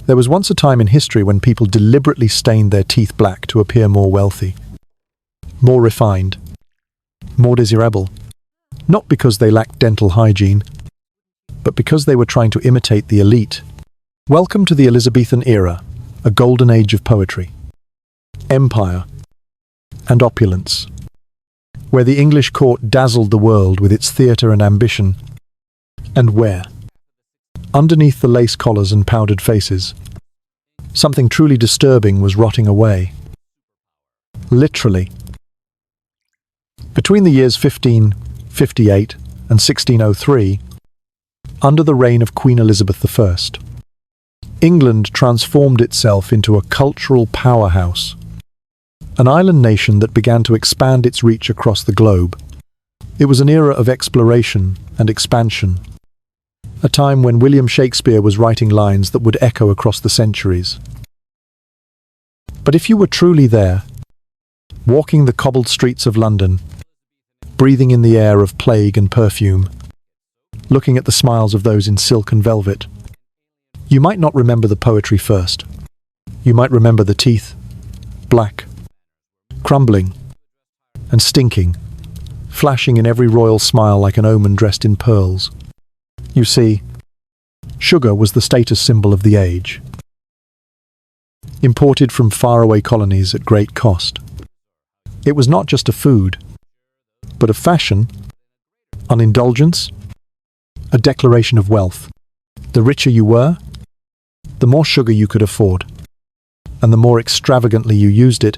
There was once a time in history when people deliberately stained their teeth black to appear more wealthy, more refined, more desirable, not because they lacked dental hygiene, but because they were trying to imitate the elite. Welcome to the Elizabethan era, a golden age of poetry, empire, and opulence, where the English court dazzled the world with its theatre and ambition, and where, underneath the lace collars and powdered faces, something truly disturbing was rotting away. Literally. Between the years 1558 and 1603, under the reign of Queen Elizabeth I, England transformed itself into a cultural powerhouse, an island nation that began to expand its reach across the globe. It was an era of exploration and expansion, a time when William Shakespeare was writing lines that would echo across the centuries. But if you were truly there, walking the cobbled streets of London, breathing in the air of plague and perfume, looking at the smiles of those in silk and velvet, you might not remember the poetry first. You might remember the teeth, black, crumbling, and stinking, flashing in every royal smile like an omen dressed in pearls. You see, sugar was the status symbol of the age, imported from faraway colonies at great cost. It was not just a food, but a fashion, an indulgence, a declaration of wealth. The richer you were, the more sugar you could afford, and the more extravagantly you used it.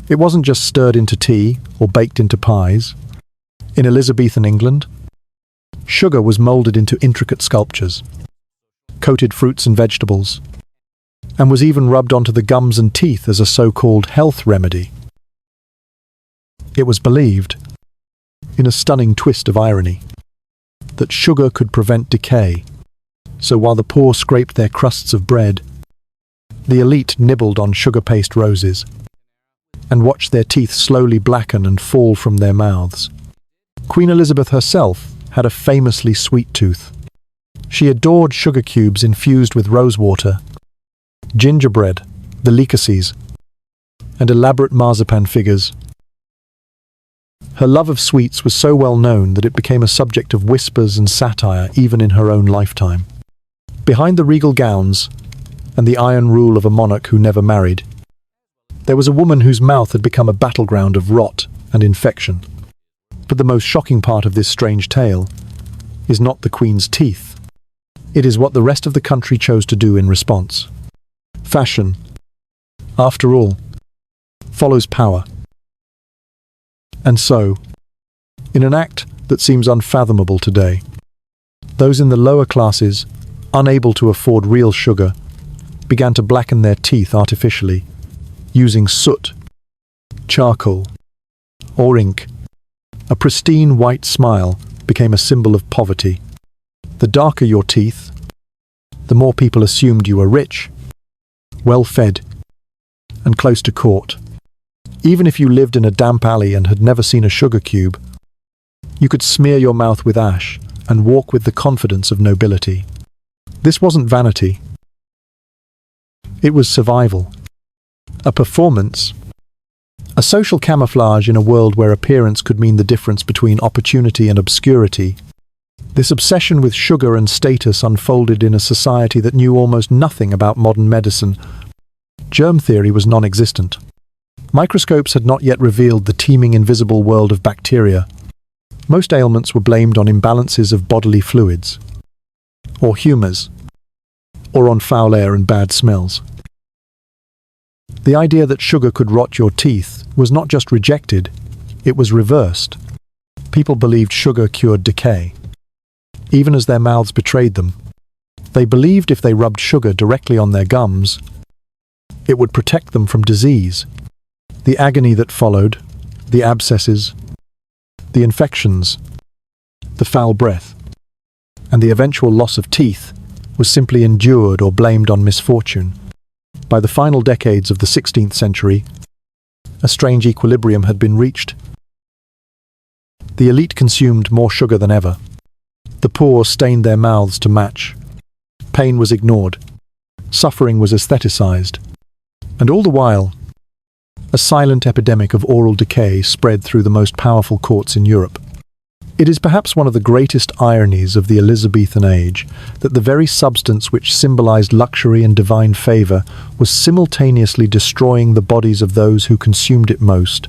It wasn't just stirred into tea or baked into pies. In Elizabethan England, sugar was molded into intricate sculptures, coated fruits and vegetables, and was even rubbed onto the gums and teeth as a so-called health remedy. It was believed, in a stunning twist of irony, that sugar could prevent decay. So while the poor scraped their crusts of bread, the elite nibbled on sugar-paste roses and watched their teeth slowly blacken and fall from their mouths. Queen Elizabeth herself had a famously sweet tooth. She adored sugar cubes infused with rosewater, gingerbread, delicacies, and elaborate marzipan figures. Her love of sweets was so well known that it became a subject of whispers and satire even in her own lifetime. Behind the regal gowns and the iron rule of a monarch who never married, there was a woman whose mouth had become a battleground of rot and infection. But the most shocking part of this strange tale is not the Queen's teeth. It is what the rest of the country chose to do in response. Fashion, after all, follows power. And so, in an act that seems unfathomable today, those in the lower classes, unable to afford real sugar, began to blacken their teeth artificially, using soot, charcoal, or ink. A pristine white smile became a symbol of poverty. The darker your teeth, the more people assumed you were rich, well-fed, and close to court. Even if you lived in a damp alley and had never seen a sugar cube, you could smear your mouth with ash and walk with the confidence of nobility. This wasn't vanity. It was survival. A performance. A social camouflage in a world where appearance could mean the difference between opportunity and obscurity. This obsession with sugar and status unfolded in a society that knew almost nothing about modern medicine. Germ theory was non-existent. Microscopes had not yet revealed the teeming invisible world of bacteria. Most ailments were blamed on imbalances of bodily fluids, or humours, or on foul air and bad smells. The idea that sugar could rot your teeth was not just rejected, it was reversed. People believed sugar cured decay, even as their mouths betrayed them. They believed if they rubbed sugar directly on their gums, it would protect them from disease. The agony that followed, the abscesses, the infections, the foul breath, and the eventual loss of teeth was simply endured or blamed on misfortune. By the final decades of the 16th century, a strange equilibrium had been reached. The elite consumed more sugar than ever. The poor stained their mouths to match. Pain was ignored, Suffering was aestheticized. And all the while, a silent epidemic of oral decay spread through the most powerful courts in Europe. It is perhaps one of the greatest ironies of the Elizabethan age that the very substance which symbolized luxury and divine favor was simultaneously destroying the bodies of those who consumed it most.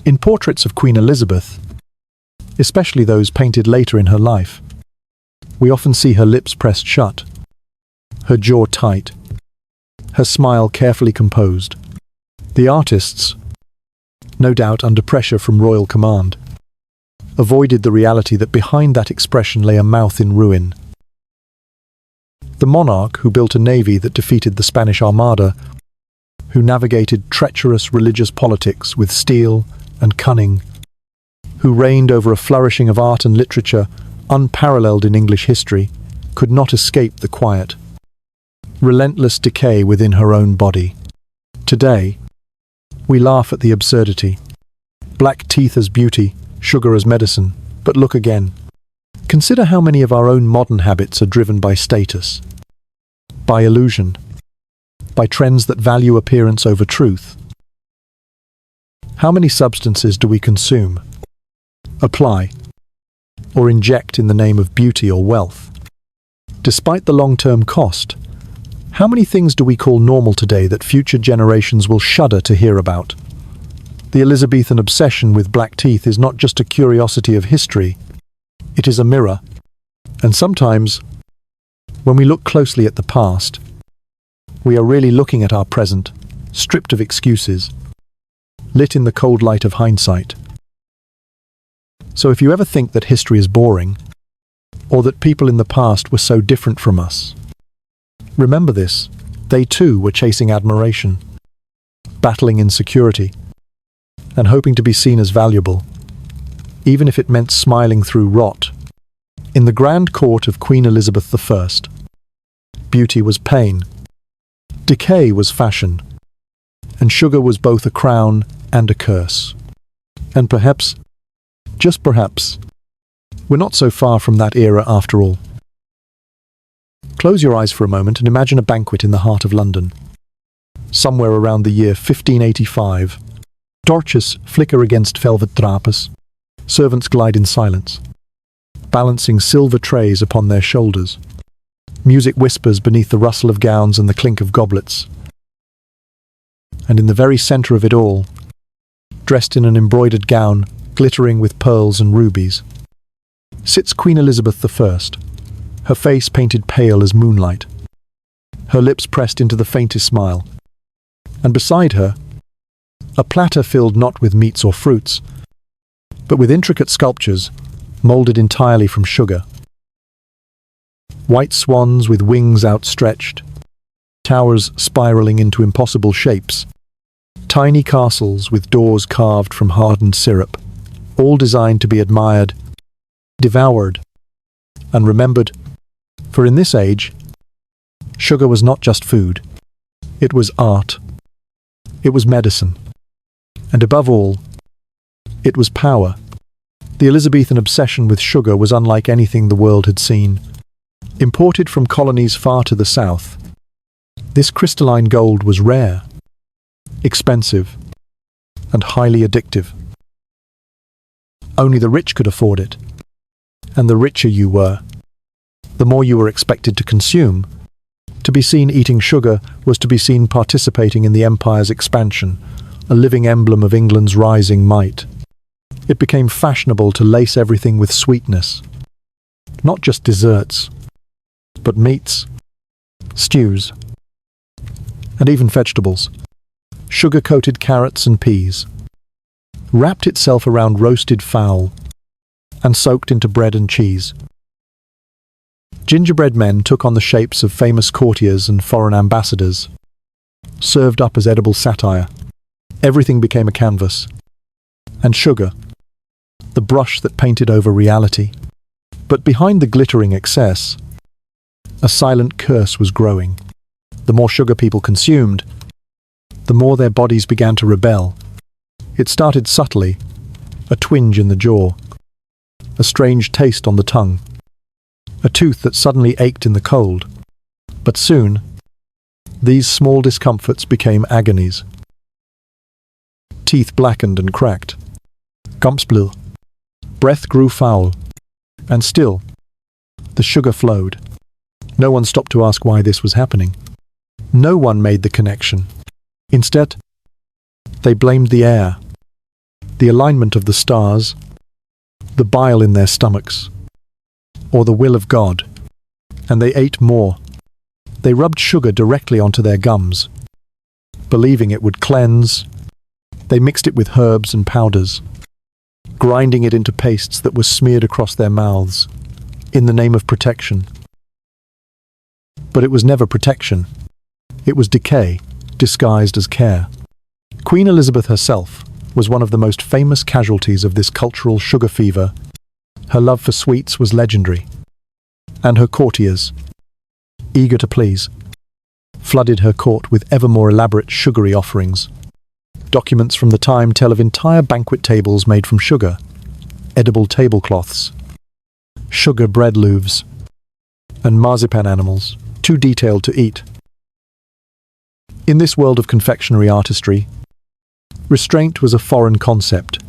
In portraits of Queen Elizabeth, especially those painted later in her life, we often see her lips pressed shut, her jaw tight, her smile carefully composed. The artists, no doubt under pressure from royal command, avoided the reality that behind that expression lay a mouth in ruin. The monarch who built a navy that defeated the Spanish Armada, who navigated treacherous religious politics with steel and cunning, who reigned over a flourishing of art and literature unparalleled in English history, could not escape the quiet, relentless decay within her own body. Today, we laugh at the absurdity. Black teeth as beauty, sugar as medicine. But look again. Consider how many of our own modern habits are driven by status, by illusion, by trends that value appearance over truth. How many substances do we consume, apply, or inject in the name of beauty or wealth? Despite the long-term cost, how many things do we call normal today that future generations will shudder to hear about? The Elizabethan obsession with black teeth is not just a curiosity of history, it is a mirror. And sometimes, when we look closely at the past, we are really looking at our present, stripped of excuses, lit in the cold light of hindsight. So if you ever think that history is boring, or that people in the past were so different from us, remember this: they too were chasing admiration, battling insecurity, and hoping to be seen as valuable, even if it meant smiling through rot. In the grand court of Queen Elizabeth I, beauty was pain, decay was fashion, and sugar was both a crown and a curse. And perhaps, just perhaps, we're not so far from that era after all. Close your eyes for a moment and imagine a banquet in the heart of London. Somewhere around the year 1585, torches flicker against velvet drapes, servants glide in silence, balancing silver trays upon their shoulders. Music whispers beneath the rustle of gowns and the clink of goblets. And in the very centre of it all, dressed in an embroidered gown, glittering with pearls and rubies, sits Queen Elizabeth I, her face painted pale as moonlight, her lips pressed into the faintest smile, and beside her, a platter filled not with meats or fruits, but with intricate sculptures moulded entirely from sugar. White swans with wings outstretched, towers spiraling into impossible shapes, tiny castles with doors carved from hardened syrup, all designed to be admired, devoured, and remembered. For in this age, sugar was not just food. It was art. It was medicine. And above all, it was power. The Elizabethan obsession with sugar was unlike anything the world had seen. Imported from colonies far to the south, this crystalline gold was rare, expensive, and highly addictive. Only the rich could afford it, and the richer you were, the more you were expected to consume. To be seen eating sugar was to be seen participating in the empire's expansion, a living emblem of England's rising might. It became fashionable to lace everything with sweetness, not just desserts, but meats, stews, and even vegetables. Sugar-coated carrots and peas, wrapped itself around roasted fowl, and soaked into bread and cheese. Gingerbread men took on the shapes of famous courtiers and foreign ambassadors, served up as edible satire. Everything became a canvas. And sugar, the brush that painted over reality. But behind the glittering excess, a silent curse was growing. The more sugar people consumed, the more their bodies began to rebel. It started subtly, a twinge in the jaw, a strange taste on the tongue, a tooth that suddenly ached in the cold. But soon, these small discomforts became agonies. Teeth blackened and cracked. Gums blew. Breath grew foul. And still, the sugar flowed. No one stopped to ask why this was happening. No one made the connection. Instead, they blamed the air, the alignment of the stars, the bile in their stomachs, or the will of God. And they ate more. They rubbed sugar directly onto their gums, believing it would cleanse. They mixed it with herbs and powders, grinding it into pastes that were smeared across their mouths, in the name of protection. But it was never protection. It was decay, disguised as care. Queen Elizabeth herself was one of the most famous casualties of this cultural sugar fever. Her love for sweets was legendary, and her courtiers, eager to please, flooded her court with ever more elaborate sugary offerings. Documents from the time tell of entire banquet tables made from sugar, edible tablecloths, sugar bread loaves, and marzipan animals, too detailed to eat. In this world of confectionery artistry, restraint was a foreign concept,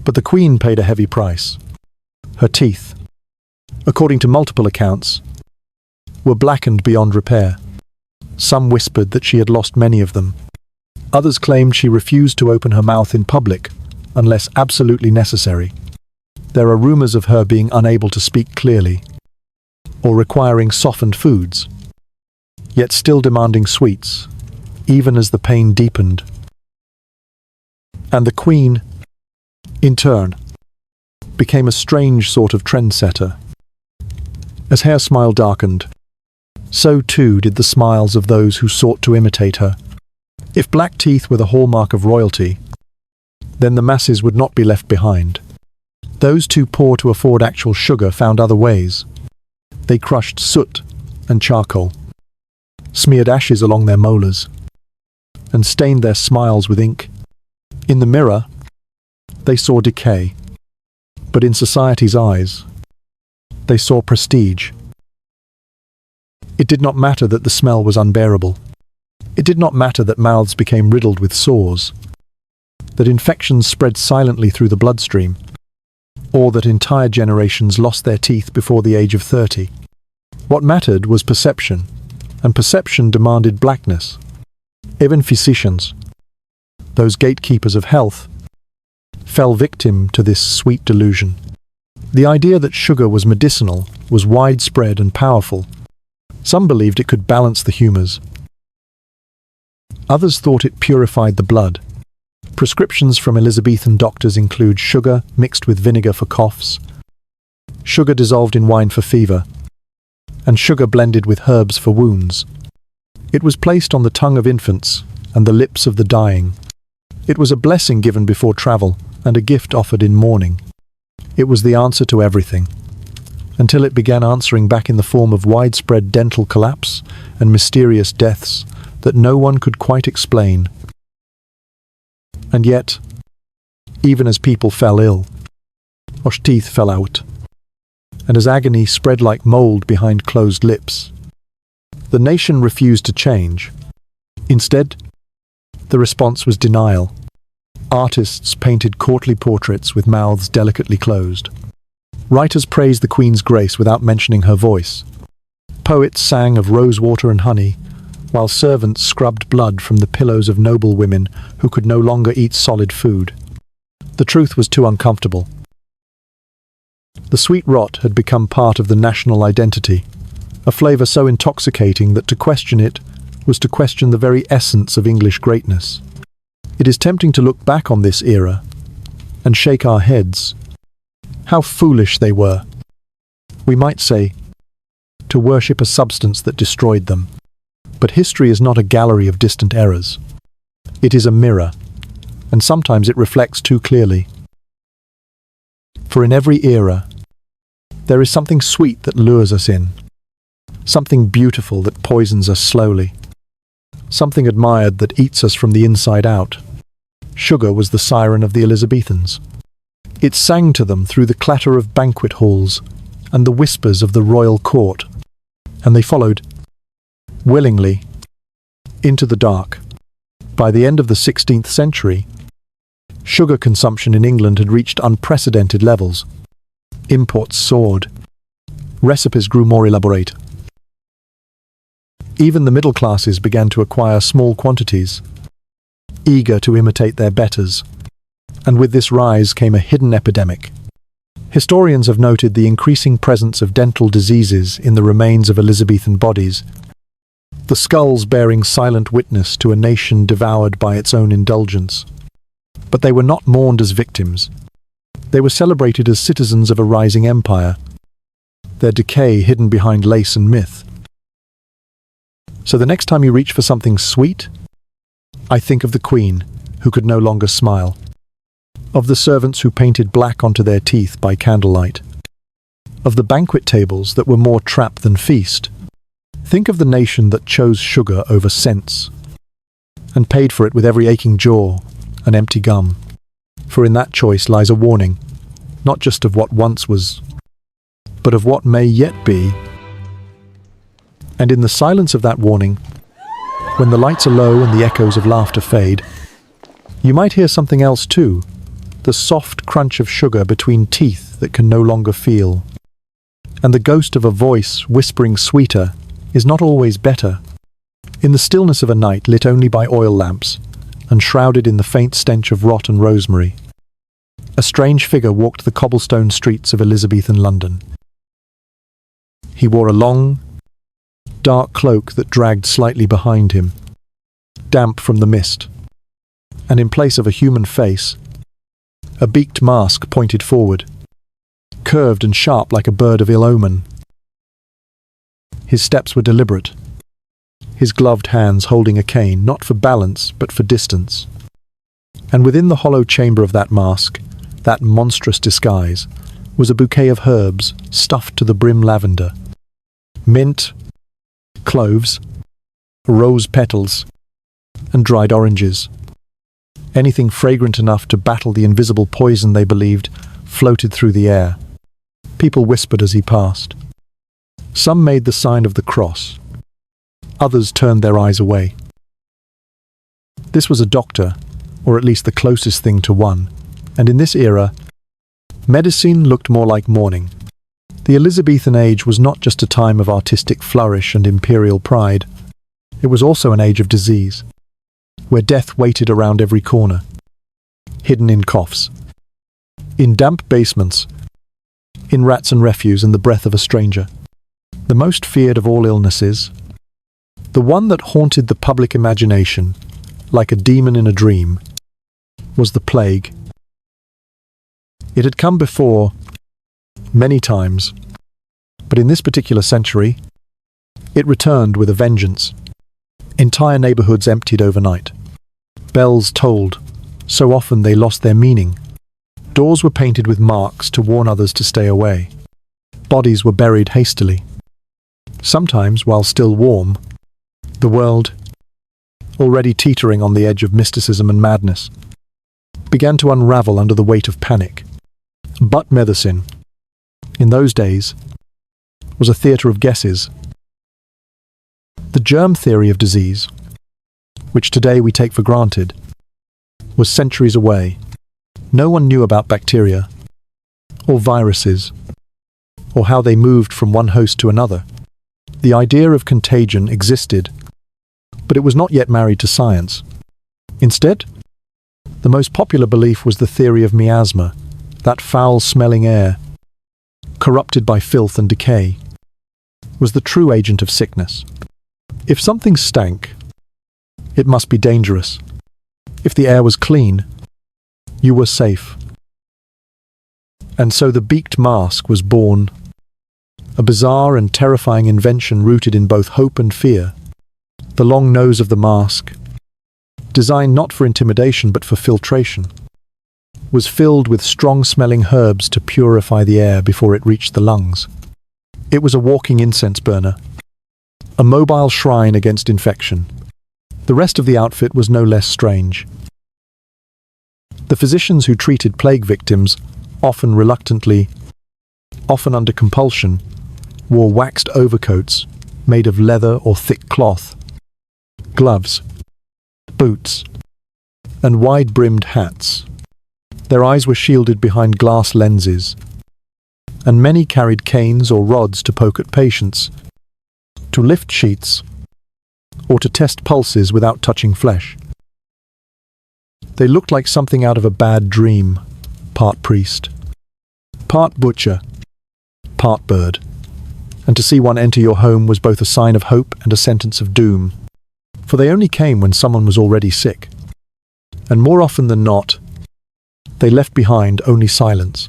but the Queen paid a heavy price. Her teeth, according to multiple accounts, were blackened beyond repair. Some whispered that she had lost many of them. Others claimed she refused to open her mouth in public unless absolutely necessary. There are rumors of her being unable to speak clearly, or requiring softened foods, yet still demanding sweets, even as the pain deepened. And the Queen, in turn, became a strange sort of trendsetter. As her smile darkened, so too did the smiles of those who sought to imitate her. If black teeth were the hallmark of royalty, then the masses would not be left behind. Those too poor to afford actual sugar found other ways. They crushed soot and charcoal, smeared ashes along their molars, and stained their smiles with ink. In the mirror, they saw decay, but in society's eyes, they saw prestige. It did not matter that the smell was unbearable. It did not matter that mouths became riddled with sores, that infections spread silently through the bloodstream, or that entire generations lost their teeth before the age of 30. What mattered was perception, and perception demanded blackness. Even physicians, those gatekeepers of health, fell victim to this sweet delusion. The idea that sugar was medicinal was widespread and powerful. Some believed it could balance the humors. Others thought it purified the blood. Prescriptions from Elizabethan doctors include sugar mixed with vinegar for coughs, sugar dissolved in wine for fever, and sugar blended with herbs for wounds. It was placed on the tongue of infants and the lips of the dying. It was a blessing given before travel and a gift offered in mourning. It was the answer to everything, until it began answering back in the form of widespread dental collapse and mysterious deaths that no one could quite explain. And yet, even as people fell ill, or teeth fell out, and as agony spread like mold behind closed lips, the nation refused to change. Instead, the response was denial. Artists painted courtly portraits with mouths delicately closed. Writers praised the Queen's grace without mentioning her voice. Poets sang of rosewater and honey, while servants scrubbed blood from the pillows of noble women who could no longer eat solid food. The truth was too uncomfortable. The sweet rot had become part of the national identity, a flavour so intoxicating that to question it was to question the very essence of English greatness. It is tempting to look back on this era and shake our heads. How foolish they were, we might say, to worship a substance that destroyed them. But history is not a gallery of distant errors. It is a mirror, and sometimes it reflects too clearly. For in every era, there is something sweet that lures us in, something beautiful that poisons us slowly, something admired that eats us from the inside out. Sugar was the siren of the Elizabethans. It sang to them through the clatter of banquet halls and the whispers of the royal court, and they followed. willingly, into the dark. By the end of the 16th century, sugar consumption in England had reached unprecedented levels. Imports soared. Recipes grew more elaborate. Even the middle classes began to acquire small quantities, eager to imitate their betters. And with this rise came a hidden epidemic. Historians have noted the increasing presence of dental diseases in the remains of Elizabethan bodies, the skulls bearing silent witness to a nation devoured by its own indulgence. But they were not mourned as victims. They were celebrated as citizens of a rising empire, their decay hidden behind lace and myth. So the next time you reach for something sweet, I think of the Queen, who could no longer smile, of the servants who painted black onto their teeth by candlelight, of the banquet tables that were more trap than feast. Think of the nation that chose sugar over sense, and paid for it with every aching jaw and empty gum. For in that choice lies a warning, not just of what once was, but of what may yet be. And in the silence of that warning, when the lights are low and the echoes of laughter fade, you might hear something else too, the soft crunch of sugar between teeth that can no longer feel. And the ghost of a voice whispering sweeter is not always better. In the stillness of a night lit only by oil lamps, and shrouded in the faint stench of rot and rosemary, a strange figure walked the cobblestone streets of Elizabethan London. He wore a long, dark cloak that dragged slightly behind him, damp from the mist, and in place of a human face, a beaked mask pointed forward, curved and sharp like a bird of ill omen. His steps were deliberate, his gloved hands holding a cane, not for balance, but for distance. And within the hollow chamber of that mask, that monstrous disguise, was a bouquet of herbs stuffed to the brim lavender, mint, cloves, rose petals, and dried oranges. Anything fragrant enough to battle the invisible poison they believed floated through the air. People whispered as he passed. Some made the sign of the cross. Others turned their eyes away. This was a doctor, or at least the closest thing to one, and in this era, medicine looked more like mourning. The Elizabethan age was not just a time of artistic flourish and imperial pride. It was also an age of disease, where death waited around every corner, hidden in coughs, in damp basements, in rats and refuse and the breath of a stranger. The most feared of all illnesses, the one that haunted the public imagination like a demon in a dream, was the plague. It had come before, many times, but in this particular century, it returned with a vengeance. Entire neighborhoods emptied overnight. Bells tolled, so often they lost their meaning. Doors were painted with marks to warn others to stay away. Bodies were buried hastily. Sometimes, while still warm, the world, already teetering on the edge of mysticism and madness, began to unravel under the weight of panic. But medicine, in those days, was a theatre of guesses. The germ theory of disease, which today we take for granted, was centuries away. No one knew about bacteria, or viruses, or how they moved from one host to another. The idea of contagion existed, but it was not yet married to science. Instead, the most popular belief was the theory of miasma, that foul-smelling air, corrupted by filth and decay, was the true agent of sickness. If something stank, it must be dangerous. If the air was clean, you were safe. And so the beaked mask was born, a bizarre and terrifying invention rooted in both hope and fear. The long nose of the mask, designed not for intimidation but for filtration, was filled with strong-smelling herbs to purify the air before it reached the lungs. It was a walking incense burner, a mobile shrine against infection. The rest of the outfit was no less strange. The physicians who treated plague victims, often reluctantly, often under compulsion, wore waxed overcoats, made of leather or thick cloth, gloves, boots, and wide-brimmed hats. Their eyes were shielded behind glass lenses, and many carried canes or rods to poke at patients, to lift sheets, or to test pulses without touching flesh. They looked like something out of a bad dream, part priest, part butcher, part bird. And to see one enter your home was both a sign of hope and a sentence of doom, for they only came when someone was already sick. And more often than not, they left behind only silence.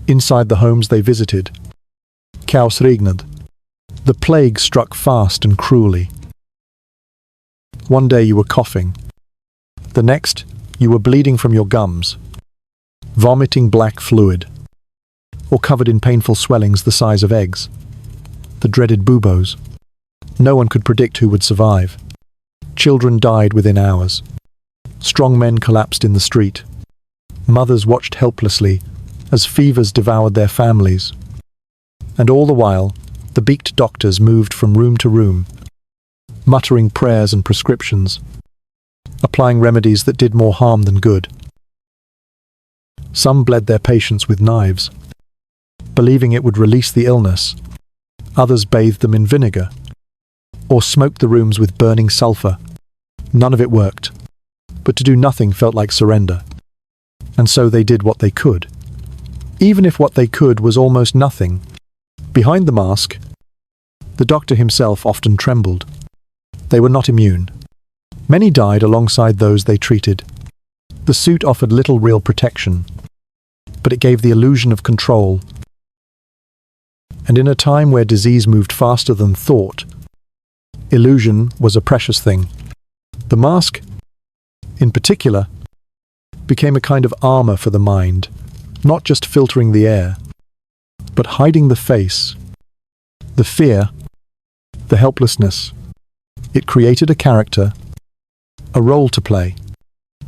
Inside the homes they visited, chaos regned. The plague struck fast and cruelly. One day you were coughing. The next, you were bleeding from your gums, vomiting black fluid, or covered in painful swellings the size of eggs. The dreaded buboes. No one could predict who would survive. Children died within hours. Strong men collapsed in the street. Mothers watched helplessly as fevers devoured their families. And all the while, the beaked doctors moved from room to room, muttering prayers and prescriptions, applying remedies that did more harm than good. Some bled their patients with knives, believing it would release the illness. Others bathed them in vinegar, or smoked the rooms with burning sulfur. None of it worked, but to do nothing felt like surrender. And so they did what they could, even if what they could was almost nothing. Behind the mask, the doctor himself often trembled. They were not immune. Many died alongside those they treated. The suit offered little real protection, but it gave the illusion of control. And in a time where disease moved faster than thought, illusion was a precious thing. The mask, in particular, became a kind of armor for the mind, not just filtering the air, but hiding the face, the fear, the helplessness. It created a character, a role to play.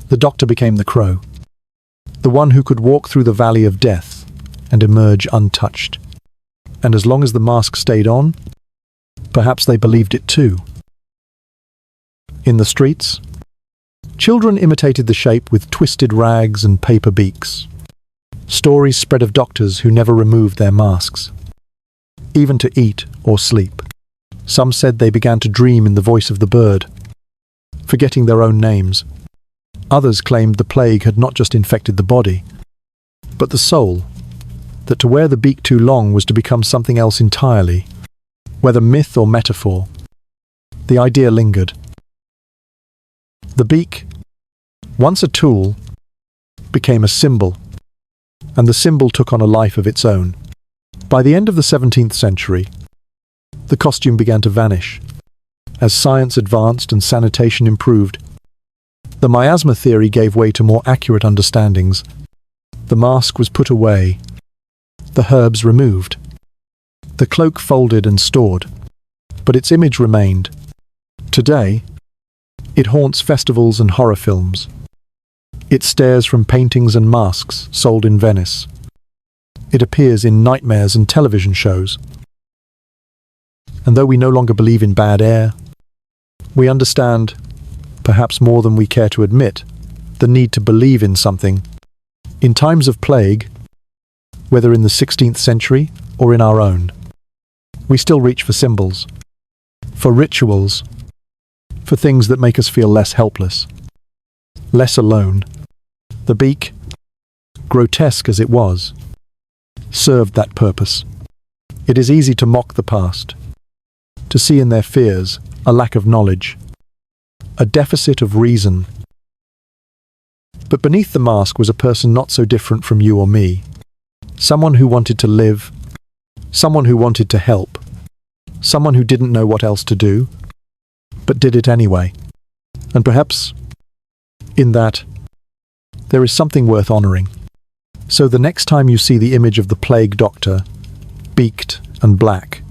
The doctor became the crow, the one who could walk through the valley of death and emerge untouched. And as long as the mask stayed on, perhaps they believed it too. In the streets, children imitated the shape with twisted rags and paper beaks. Stories spread of doctors who never removed their masks, even to eat or sleep. Some said they began to dream in the voice of the bird, forgetting their own names. Others claimed the plague had not just infected the body, but the soul, that to wear the beak too long was to become something else entirely, whether myth or metaphor. The idea lingered. The beak, once a tool, became a symbol, and the symbol took on a life of its own. By the end of the 17th century, the costume began to vanish. As science advanced and sanitation improved, the miasma theory gave way to more accurate understandings. The mask was put away, the herbs removed, the cloak folded and stored, but its image remained. Today, it haunts festivals and horror films. It stares from paintings and masks sold in Venice. It appears in nightmares and television shows. And though we no longer believe in bad air, we understand, perhaps more than we care to admit, the need to believe in something. In times of plague, whether in the 16th century or in our own, we still reach for symbols, for rituals, for things that make us feel less helpless, less alone. The beak, grotesque as it was, served that purpose. It is easy to mock the past, to see in their fears a lack of knowledge, a deficit of reason. But beneath the mask was a person not so different from you or me, someone who wanted to live, someone who wanted to help, someone who didn't know what else to do, but did it anyway. And perhaps, in that, there is something worth honoring. So the next time you see the image of the plague doctor, beaked and black,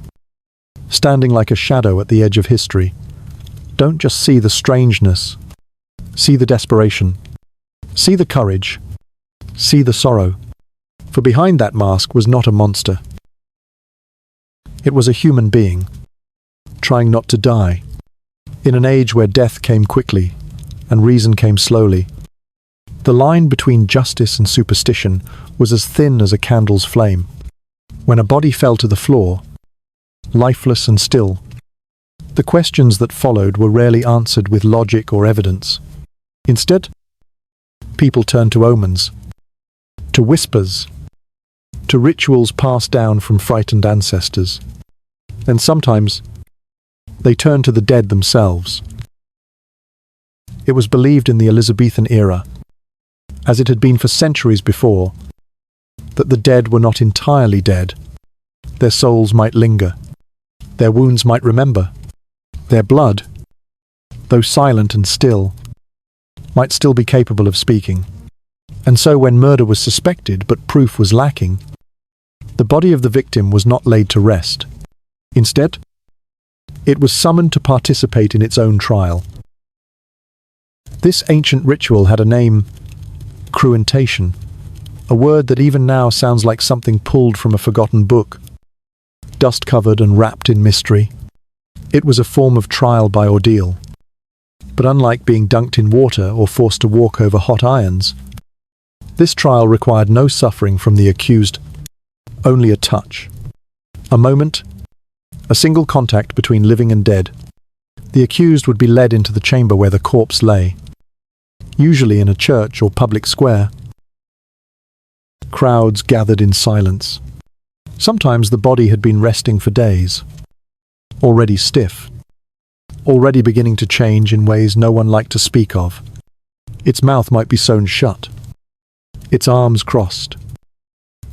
standing like a shadow at the edge of history, don't just see the strangeness, see the desperation, see the courage, see the sorrow. For behind that mask was not a monster. It was a human being, trying not to die. In an age where death came quickly and reason came slowly, the line between justice and superstition was as thin as a candle's flame. When a body fell to the floor, lifeless and still, the questions that followed were rarely answered with logic or evidence. Instead, people turned to omens, to whispers, to rituals passed down from frightened ancestors. And sometimes, they turned to the dead themselves. It was believed in the Elizabethan era, as it had been for centuries before, that the dead were not entirely dead. Their souls might linger, their wounds might remember, their blood, though silent and still, might still be capable of speaking. And so when murder was suspected but proof was lacking, the body of the victim was not laid to rest. Instead, it was summoned to participate in its own trial. This ancient ritual had a name: cruentation, a word that even now sounds like something pulled from a forgotten book, dust-covered and wrapped in mystery. It was a form of trial by ordeal. But unlike being dunked in water or forced to walk over hot irons, this trial required no suffering from the accused, only a touch, a moment, a single contact between living and dead. The accused would be led into the chamber where the corpse lay, usually in a church or public square. Crowds gathered in silence. Sometimes the body had been resting for days, already stiff, already beginning to change in ways no one liked to speak of. Its mouth might be sewn shut, its arms crossed,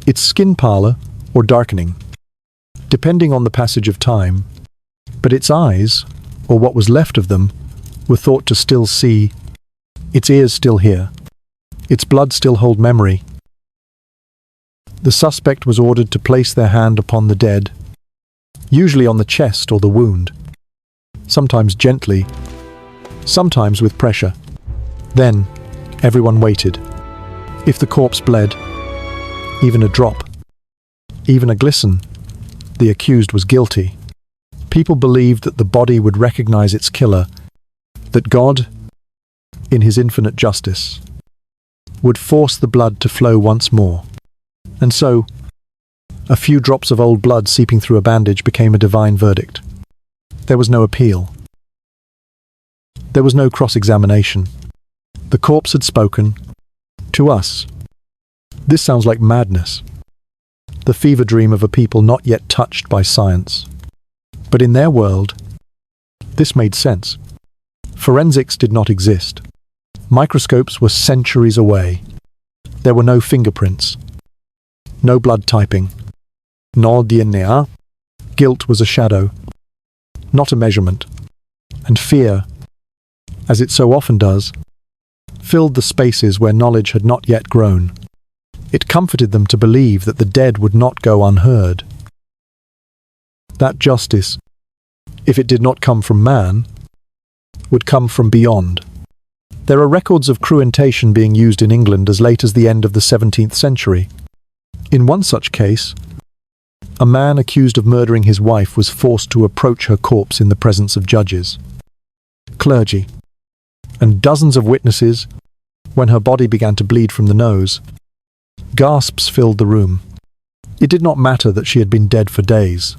its skin pallor or darkening, depending on the passage of time, but its eyes, or what was left of them, were thought to still see, its ears still hear, its blood still hold memory. The suspect was ordered to place their hand upon the dead, usually on the chest or the wound, sometimes gently, sometimes with pressure. Then, everyone waited. If the corpse bled, even a drop, even a glisten, the accused was guilty. People believed that the body would recognize its killer, that God, in his infinite justice, would force the blood to flow once more. And so, a few drops of old blood seeping through a bandage became a divine verdict. There was no appeal. There was no cross-examination. The corpse had spoken. To us, this sounds like madness, the fever dream of a people not yet touched by science. But in their world, this made sense. Forensics did not exist. Microscopes were centuries away. There were no fingerprints, no blood typing, no DNA. Guilt was a shadow, not a measurement. And fear, as it so often does, filled the spaces where knowledge had not yet grown. It comforted them to believe that the dead would not go unheard. That justice, if it did not come from man, would come from beyond. There are records of cruentation being used in England as late as the end of the 17th century. In one such case, a man accused of murdering his wife was forced to approach her corpse in the presence of judges, clergy, and dozens of witnesses. When her body began to bleed from the nose, gasps filled the room. It did not matter that she had been dead for days.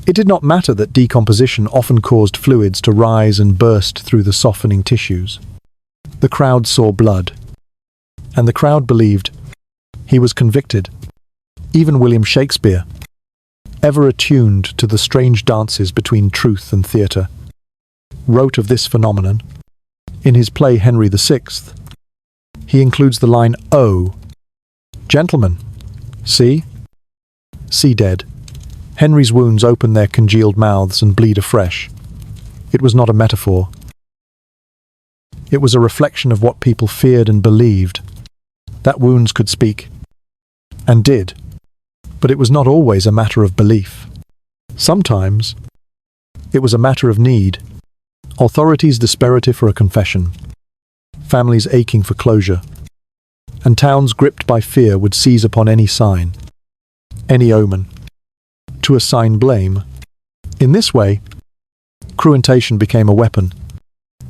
It did not matter that decomposition often caused fluids to rise and burst through the softening tissues. The crowd saw blood, and the crowd believed he was convicted. Even William Shakespeare, ever attuned to the strange dances between truth and theatre, wrote of this phenomenon. In his play Henry VI, he includes the line, "Oh, gentlemen, see dead." Henry's wounds open their congealed mouths and bleed afresh. It was not a metaphor. It was a reflection of what people feared and believed, that wounds could speak, and did. But it was not always a matter of belief. Sometimes it was a matter of need. Authorities desperative for a confession, families aching for closure, and towns gripped by fear would seize upon any sign, any omen, to assign blame. In this way, cruentation became a weapon.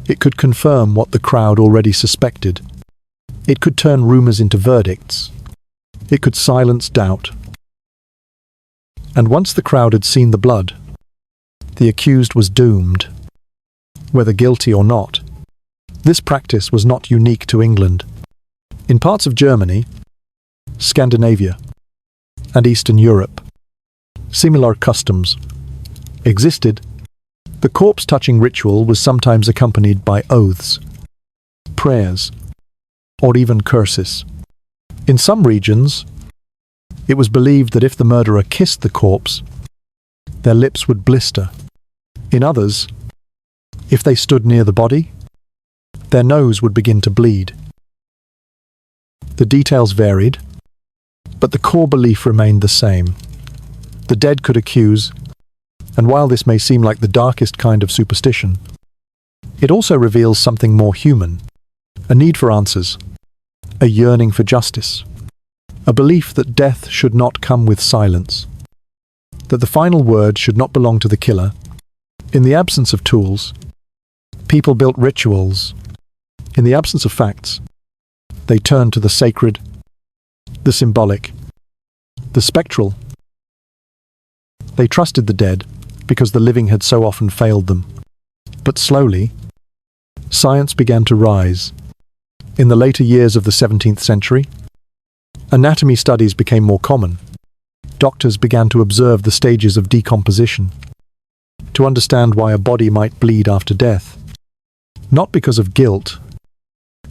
It could confirm what the crowd already suspected. It could turn rumors into verdicts. It could silence doubt. And once the crowd had seen the blood, the accused was doomed, whether guilty or not. This practice was not unique to England. In parts of Germany, Scandinavia, and Eastern Europe, similar customs existed. The corpse-touching ritual was sometimes accompanied by oaths, prayers, or even curses. In some regions, it was believed that if the murderer kissed the corpse, their lips would blister. In others, if they stood near the body, their nose would begin to bleed. The details varied, but the core belief remained the same. The dead could accuse, and while this may seem like the darkest kind of superstition, it also reveals something more human, a need for answers, a yearning for justice, a belief that death should not come with silence, that the final word should not belong to the killer. In the absence of tools, people built rituals. In the absence of facts, they turned to the sacred, the symbolic, the spectral. They trusted the dead because the living had so often failed them. But slowly, science began to rise. In the later years of the 17th century, anatomy studies became more common. Doctors began to observe the stages of decomposition, to understand why a body might bleed after death, not because of guilt,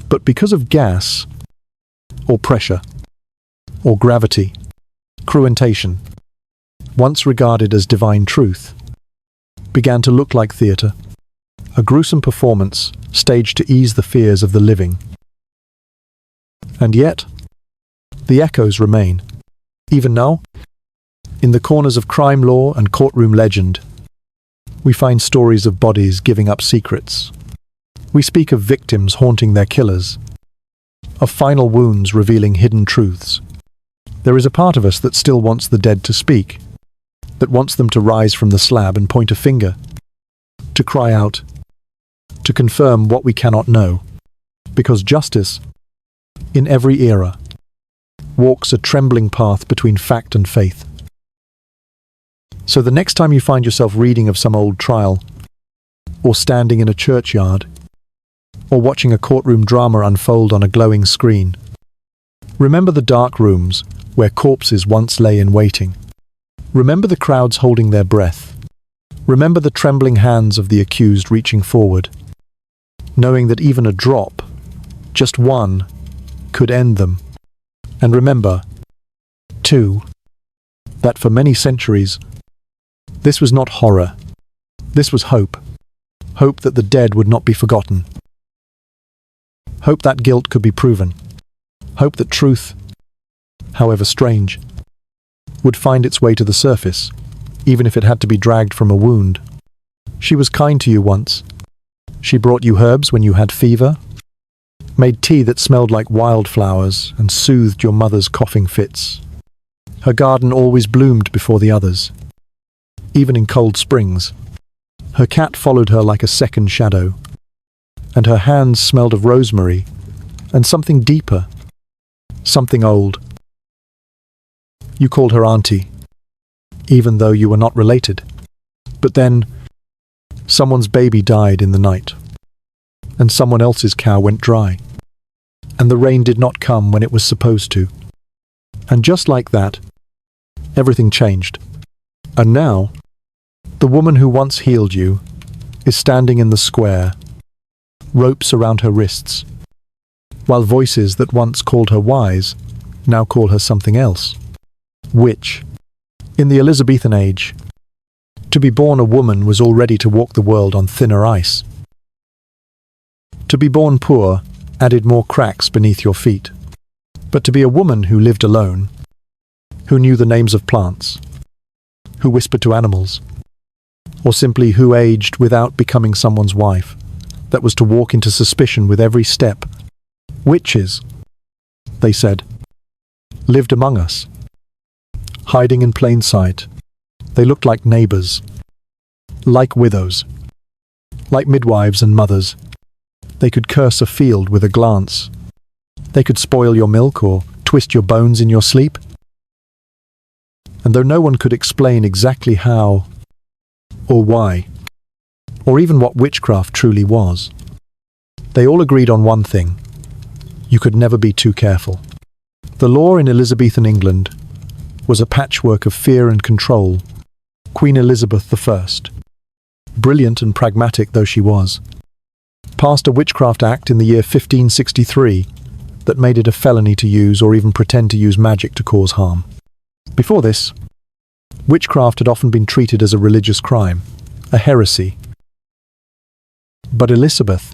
but because of gas, or pressure, or gravity. Cruentation, once regarded as divine truth, began to look like theatre, a gruesome performance staged to ease the fears of the living. And yet, the echoes remain. Even now, in the corners of crime law and courtroom legend, we find stories of bodies giving up secrets. We speak of victims haunting their killers, of final wounds revealing hidden truths. There is a part of us that still wants the dead to speak, that wants them to rise from the slab and point a finger, to cry out, to confirm what we cannot know, because justice, in every era, walks a trembling path between fact and faith. So the next time you find yourself reading of some old trial, or standing in a churchyard, or watching a courtroom drama unfold on a glowing screen, remember the dark rooms where corpses once lay in waiting. Remember the crowds holding their breath. Remember the trembling hands of the accused reaching forward, knowing that even a drop, just one, could end them. And remember, too, that for many centuries, this was not horror. This was hope. Hope that the dead would not be forgotten. Hope that guilt could be proven. Hope that truth, however strange, would find its way to the surface, even if it had to be dragged from a wound. She was kind to you once. She brought you herbs when you had fever, made tea that smelled like wildflowers, and soothed your mother's coughing fits. Her garden always bloomed before the others, even in cold springs. Her cat followed her like a second shadow, and her hands smelled of rosemary and something deeper, something old. You called her auntie, even though you were not related. But then, someone's baby died in the night, and someone else's cow went dry, and the rain did not come when it was supposed to. And just like that, everything changed. And now, the woman who once healed you is standing in the square, ropes around her wrists, while voices that once called her wise now call her something else. Witch. In the Elizabethan age, to be born a woman was already to walk the world on thinner ice. To be born poor added more cracks beneath your feet. But to be a woman who lived alone, who knew the names of plants, who whispered to animals, or simply who aged without becoming someone's wife, that was to walk into suspicion with every step. Witches, they said, lived among us, hiding in plain sight. They looked like neighbors, Like widows, like midwives and mothers, they could curse a field with a glance. They could spoil your milk or twist your bones in your sleep. And though no one could explain exactly how or why, or even what witchcraft truly was, they all agreed on one thing: you could never be too careful. The law in Elizabethan England was a patchwork of fear and control. Queen Elizabeth I, brilliant and pragmatic though she was, passed a Witchcraft Act in the year 1563 that made it a felony to use or even pretend to use magic to cause harm. Before this, witchcraft had often been treated as a religious crime, a heresy. But Elizabeth,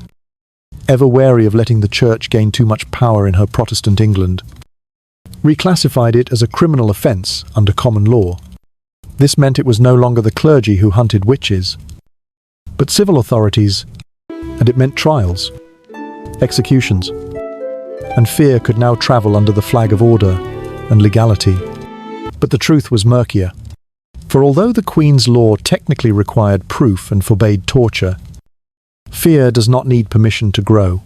ever wary of letting the Church gain too much power in her Protestant England, reclassified it as a criminal offence under common law. This meant it was no longer the clergy who hunted witches, but civil authorities, and it meant trials, executions, and fear could now travel under the flag of order and legality. But the truth was murkier, for although the Queen's law technically required proof and forbade torture, fear does not need permission to grow.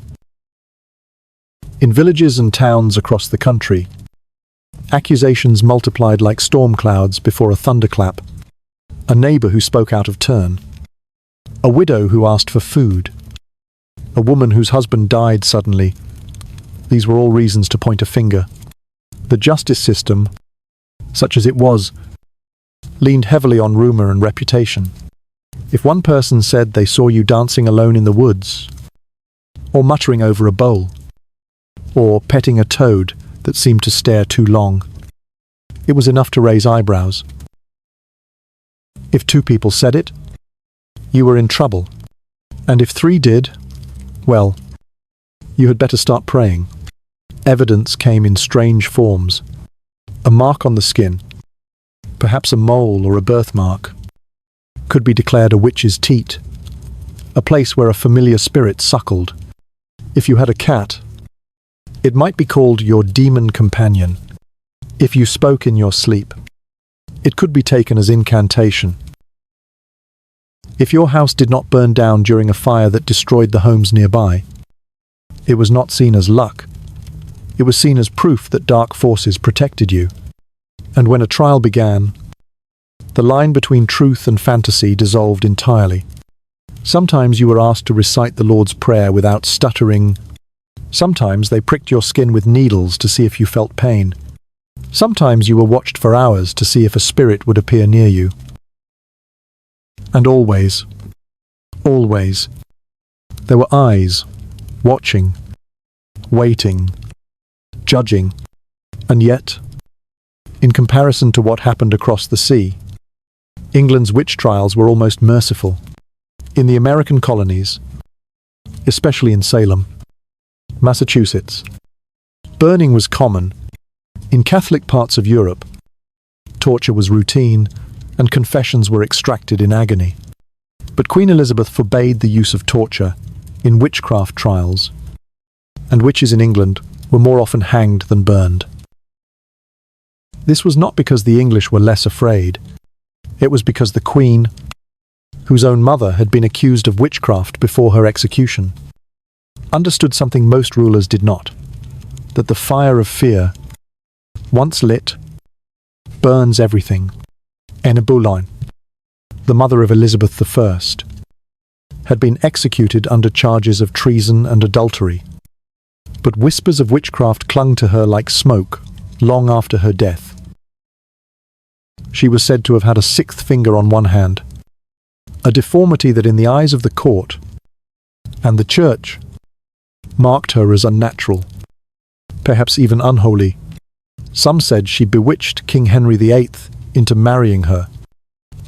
In villages and towns across the country, accusations multiplied like storm clouds before a thunderclap. A neighbour who spoke out of turn, a widow who asked for food, a woman whose husband died suddenly. These were all reasons to point a finger. The justice system, such as it was, leaned heavily on rumour and reputation. If one person said they saw you dancing alone in the woods, or muttering over a bowl, or petting a toad that seemed to stare too long, it was enough to raise eyebrows. If 2 people said it, you were in trouble. And if 3 did, well, you had better start praying. Evidence came in strange forms. A mark on the skin, perhaps a mole or a birthmark, could be declared a witch's teat, a place where a familiar spirit suckled. If you had a cat, it might be called your demon companion. If you spoke in your sleep, it could be taken as incantation. If your house did not burn down during a fire that destroyed the homes nearby, it was not seen as luck. It was seen as proof that dark forces protected you. And when a trial began, the line between truth and fantasy dissolved entirely. Sometimes you were asked to recite the Lord's Prayer without stuttering. Sometimes they pricked your skin with needles to see if you felt pain. Sometimes you were watched for hours to see if a spirit would appear near you. And always, there were eyes, watching, waiting, judging, and yet, in comparison to what happened across the sea, England's witch trials were almost merciful. In the American colonies, especially in Salem, Massachusetts, burning was common. In Catholic parts of Europe, torture was routine, and confessions were extracted in agony. But Queen Elizabeth forbade the use of torture in witchcraft trials, and witches in England were more often hanged than burned. This was not because the English were less afraid. It was because the Queen, whose own mother had been accused of witchcraft before her execution, understood something most rulers did not: that the fire of fear, once lit, burns everything. Anne Boleyn, the mother of Elizabeth I, had been executed under charges of treason and adultery, but whispers of witchcraft clung to her like smoke long after her death. She was said to have had a 6th finger on one hand, a deformity that in the eyes of the court and the church marked her as unnatural, perhaps even unholy. Some said she bewitched King Henry VIII into marrying her.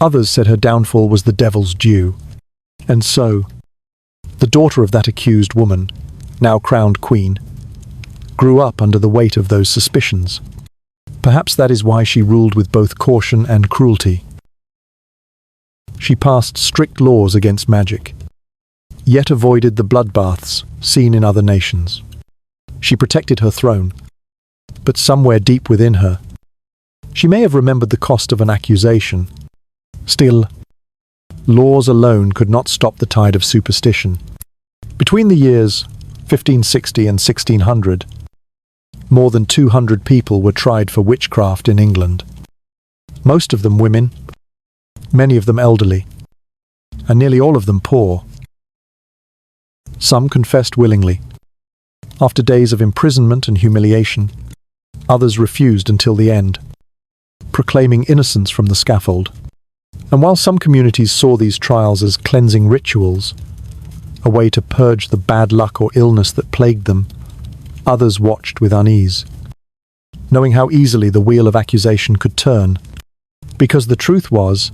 Others said her downfall was the devil's due. And so, the daughter of that accused woman, now crowned queen, grew up under the weight of those suspicions. Perhaps that is why she ruled with both caution and cruelty. She passed strict laws against magic, yet avoided the bloodbaths seen in other nations. She protected her throne, but somewhere deep within her, she may have remembered the cost of an accusation. Still, Laws alone could not stop the tide of superstition. Between the years 1560 and 1600, more than 200 people were tried for witchcraft in England. Most of them women, many of them elderly, and nearly all of them poor. Some confessed willingly. After days of imprisonment and humiliation, others refused until the end, proclaiming innocence from the scaffold. And while some communities saw these trials as cleansing rituals, a way to purge the bad luck or illness that plagued them, others watched with unease, knowing how easily the wheel of accusation could turn, because the truth was,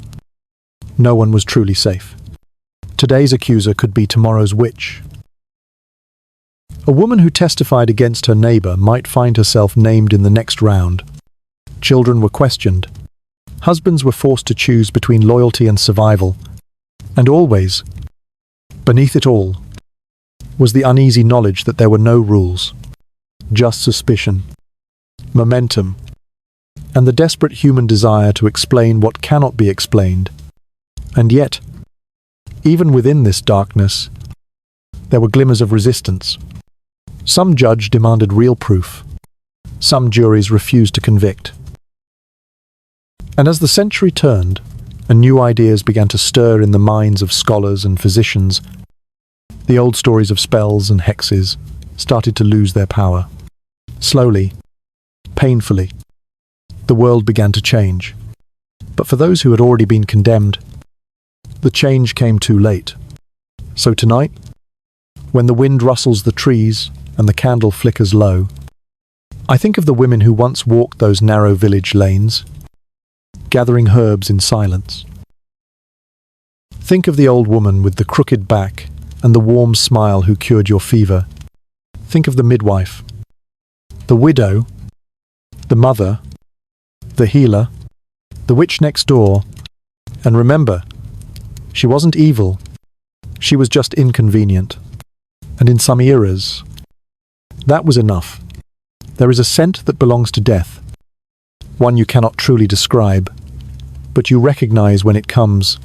no one was truly safe. Today's accuser could be tomorrow's witch. A woman who testified against her neighbor might find herself named in the next round. Children were questioned. Husbands were forced to choose between loyalty and survival. And always, beneath it all, was the uneasy knowledge that there were no rules, just suspicion, momentum, and the desperate human desire to explain what cannot be explained. And yet, even within this darkness, there were glimmers of resistance. Some judge demanded real proof. Some juries refused to convict. And as the century turned, and new ideas began to stir in the minds of scholars and physicians, the old stories of spells and hexes started to lose their power. Slowly, painfully, the world began to change. But for those who had already been condemned, the change came too late. So tonight, when the wind rustles the trees and the candle flickers low, I think of the women who once walked those narrow village lanes, gathering herbs in silence. Think of the old woman with the crooked back and the warm smile who cured your fever. Think of the midwife, the widow, the mother, the healer, the witch next door, and remember, she wasn't evil, she was just inconvenient. And in some eras, that was enough. There is a scent that belongs to death, one you cannot truly describe, but you recognize when it comes.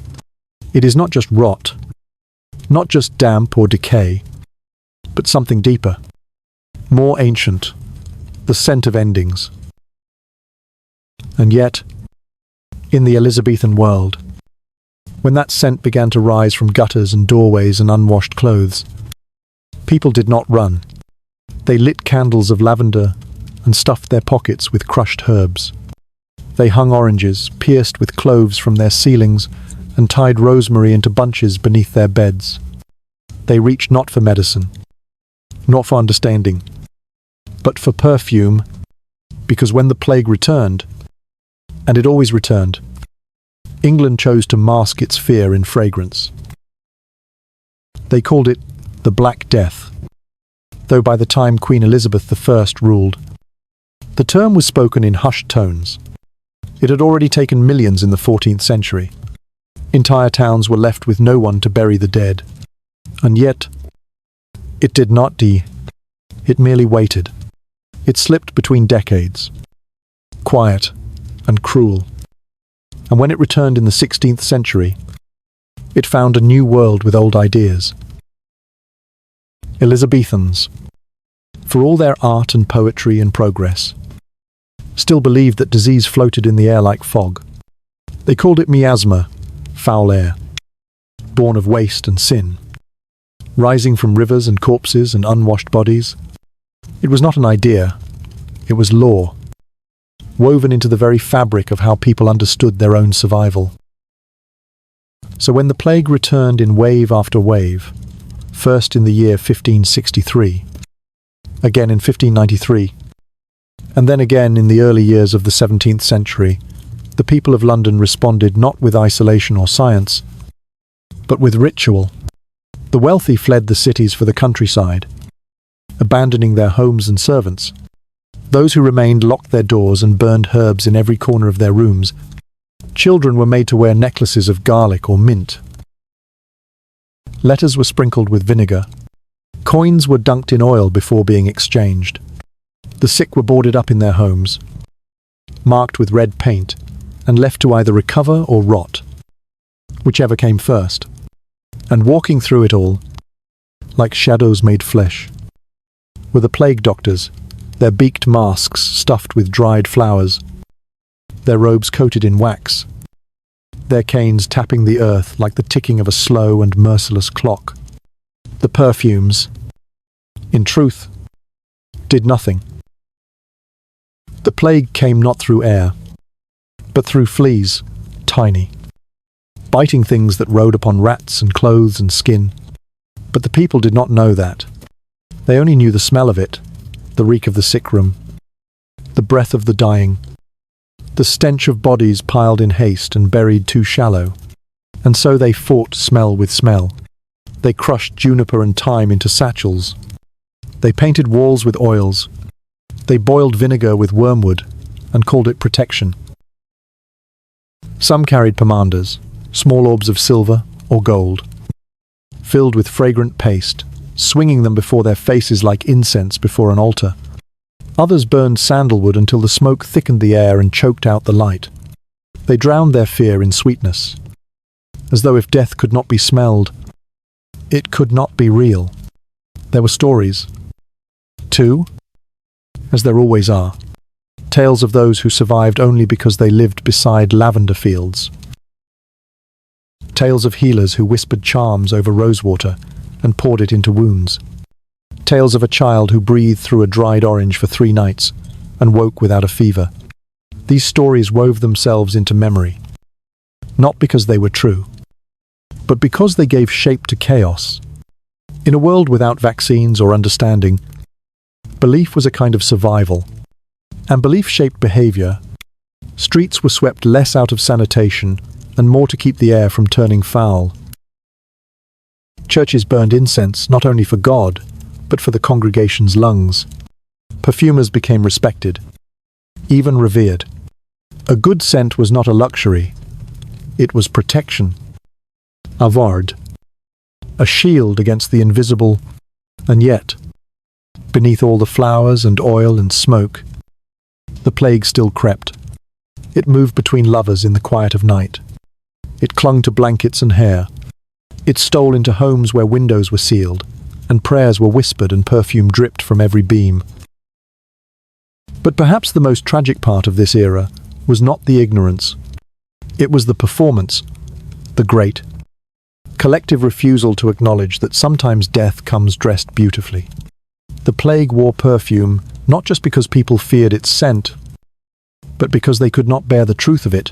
It is not just rot, not just damp or decay, but something deeper, more ancient, the scent of endings. And yet, in the Elizabethan world, when that scent began to rise from gutters and doorways and unwashed clothes, people did not run. They lit candles of lavender and stuffed their pockets with crushed herbs. They hung oranges, pierced with cloves from their ceilings, and tied rosemary into bunches beneath their beds. They reached not for medicine, not for understanding, but for perfume, because when the plague returned, and it always returned, England chose to mask its fear in fragrance. They called it the Black Death, though by the time Queen Elizabeth I ruled, the term was spoken in hushed tones. It had already taken millions in the 14th century. Entire towns were left with no one to bury the dead. And yet, it did not die. It merely waited. It slipped between decades, quiet and cruel. And when it returned in the 16th century, it found a new world with old ideas. Elizabethans, for all their art and poetry and progress, still believed that disease floated in the air like fog. They called it miasma, foul air, born of waste and sin, rising from rivers and corpses and unwashed bodies. It was not an idea, it was law, woven into the very fabric of how people understood their own survival. So when the plague returned in wave after wave, first in the year 1563, again in 1593, and then again in the early years of the 17th century, the people of London responded not with isolation or science, but with ritual. The wealthy fled the cities for the countryside, abandoning their homes and servants. Those who remained locked their doors and burned herbs in every corner of their rooms. Children were made to wear necklaces of garlic or mint. Letters were sprinkled with vinegar. Coins were dunked in oil before being exchanged. The sick were boarded up in their homes, marked with red paint, and left to either recover or rot. whichever came first, and walking through it all, like shadows made flesh, were the plague doctors, their beaked masks stuffed with dried flowers, their robes coated in wax, their canes tapping the earth like the ticking of a slow and merciless clock. The perfumes, in truth, did nothing. The plague came not through air, but through fleas, tiny, biting things that rode upon rats and clothes and skin. But the people did not know that. They only knew the smell of it, the reek of the sick room, the breath of the dying, the stench of bodies piled in haste and buried too shallow. And so they fought smell with smell. They crushed juniper and thyme into satchels. They painted walls with oils. They boiled vinegar with wormwood and called it protection. Some carried pomanders, small orbs of silver or gold, filled with fragrant paste, swinging them before their faces like incense before an altar. Others burned sandalwood until the smoke thickened the air and choked out the light. They drowned their fear in sweetness, as though if death could not be smelled, it could not be real. There were stories, too, as there always are, tales of those who survived only because they lived beside lavender fields. Tales of healers who whispered charms over rosewater and poured it into wounds. Tales of a child who breathed through a dried orange for 3 nights and woke without a fever. These stories wove themselves into memory, not because they were true, but because they gave shape to chaos. In a world without vaccines or understanding, belief was a kind of survival, and belief shaped behavior. Streets were swept less out of sanitation and more to keep the air from turning foul. Churches burned incense not only for God, but for the congregation's lungs. Perfumers became respected, even revered. A good scent was not a luxury, it was protection. A vard, a shield against the invisible, and yet, beneath all the flowers and oil and smoke, the plague still crept. It moved between lovers in the quiet of night. It clung to blankets and hair. It stole into homes where windows were sealed, and prayers were whispered and perfume dripped from every beam. But perhaps the most tragic part of this era was not the ignorance. It was the performance, the great, collective refusal to acknowledge that sometimes death comes dressed beautifully. The plague wore perfume not just because people feared its scent, but because they could not bear the truth of it.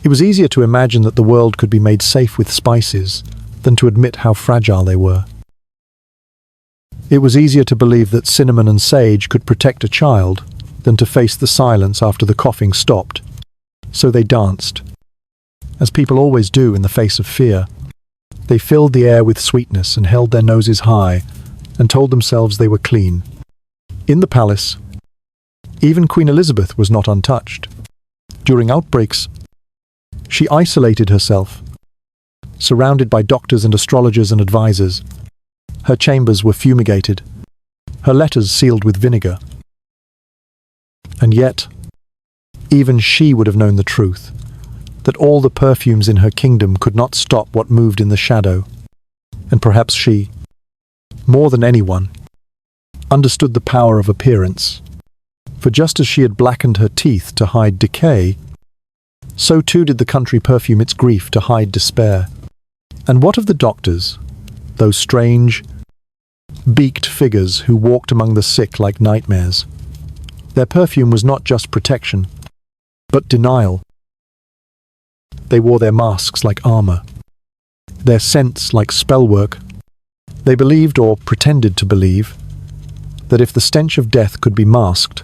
It was easier to imagine that the world could be made safe with spices than to admit how fragile they were. It was easier to believe that cinnamon and sage could protect a child than to face the silence after the coughing stopped. So they danced, as people always do in the face of fear. They filled the air with sweetness and held their noses high and told themselves they were clean. In the palace, even Queen Elizabeth was not untouched. During outbreaks, she isolated herself, surrounded by doctors and astrologers and advisors. Her chambers were fumigated, her letters sealed with vinegar. And yet, even she would have known the truth, that all the perfumes in her kingdom could not stop what moved in the shadow. And perhaps she, more than anyone, understood the power of appearance. For just as she had blackened her teeth to hide decay, so too did the country perfume its grief to hide despair. And what of the doctors, those strange, beaked figures who walked among the sick like nightmares? Their perfume was not just protection, but denial. They wore their masks like armor, their scents like spellwork. They believed, or pretended to believe, that if the stench of death could be masked,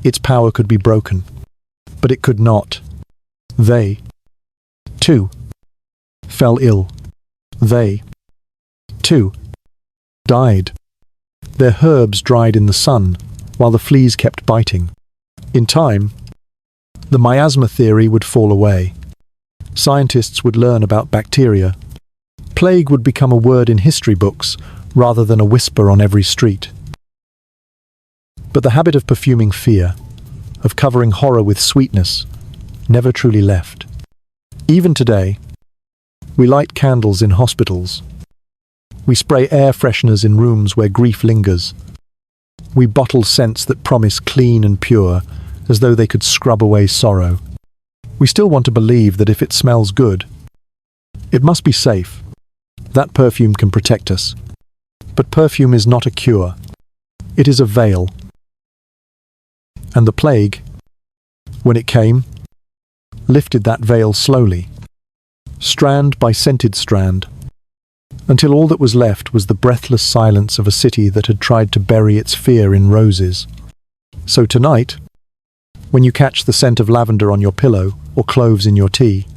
its power could be broken. But it could not. They, too, fell ill. They, too, died. Their herbs dried in the sun, while the fleas kept biting. In time, the miasma theory would fall away. Scientists would learn about bacteria. Plague would become a word in history books rather than a whisper on every street. But the habit of perfuming fear, of covering horror with sweetness, never truly left. Even today, We light candles in hospitals. We spray air fresheners in rooms where grief lingers. We bottle scents that promise clean and pure, as though they could scrub away sorrow. We still want to believe that if it smells good, it must be safe. That perfume can protect us. But perfume is not a cure. It is a veil. And the plague, when it came, lifted that veil slowly, strand by scented strand, until all that was left was the breathless silence of a city that had tried to bury its fear in roses. So tonight, when you catch the scent of lavender on your pillow or cloves in your tea,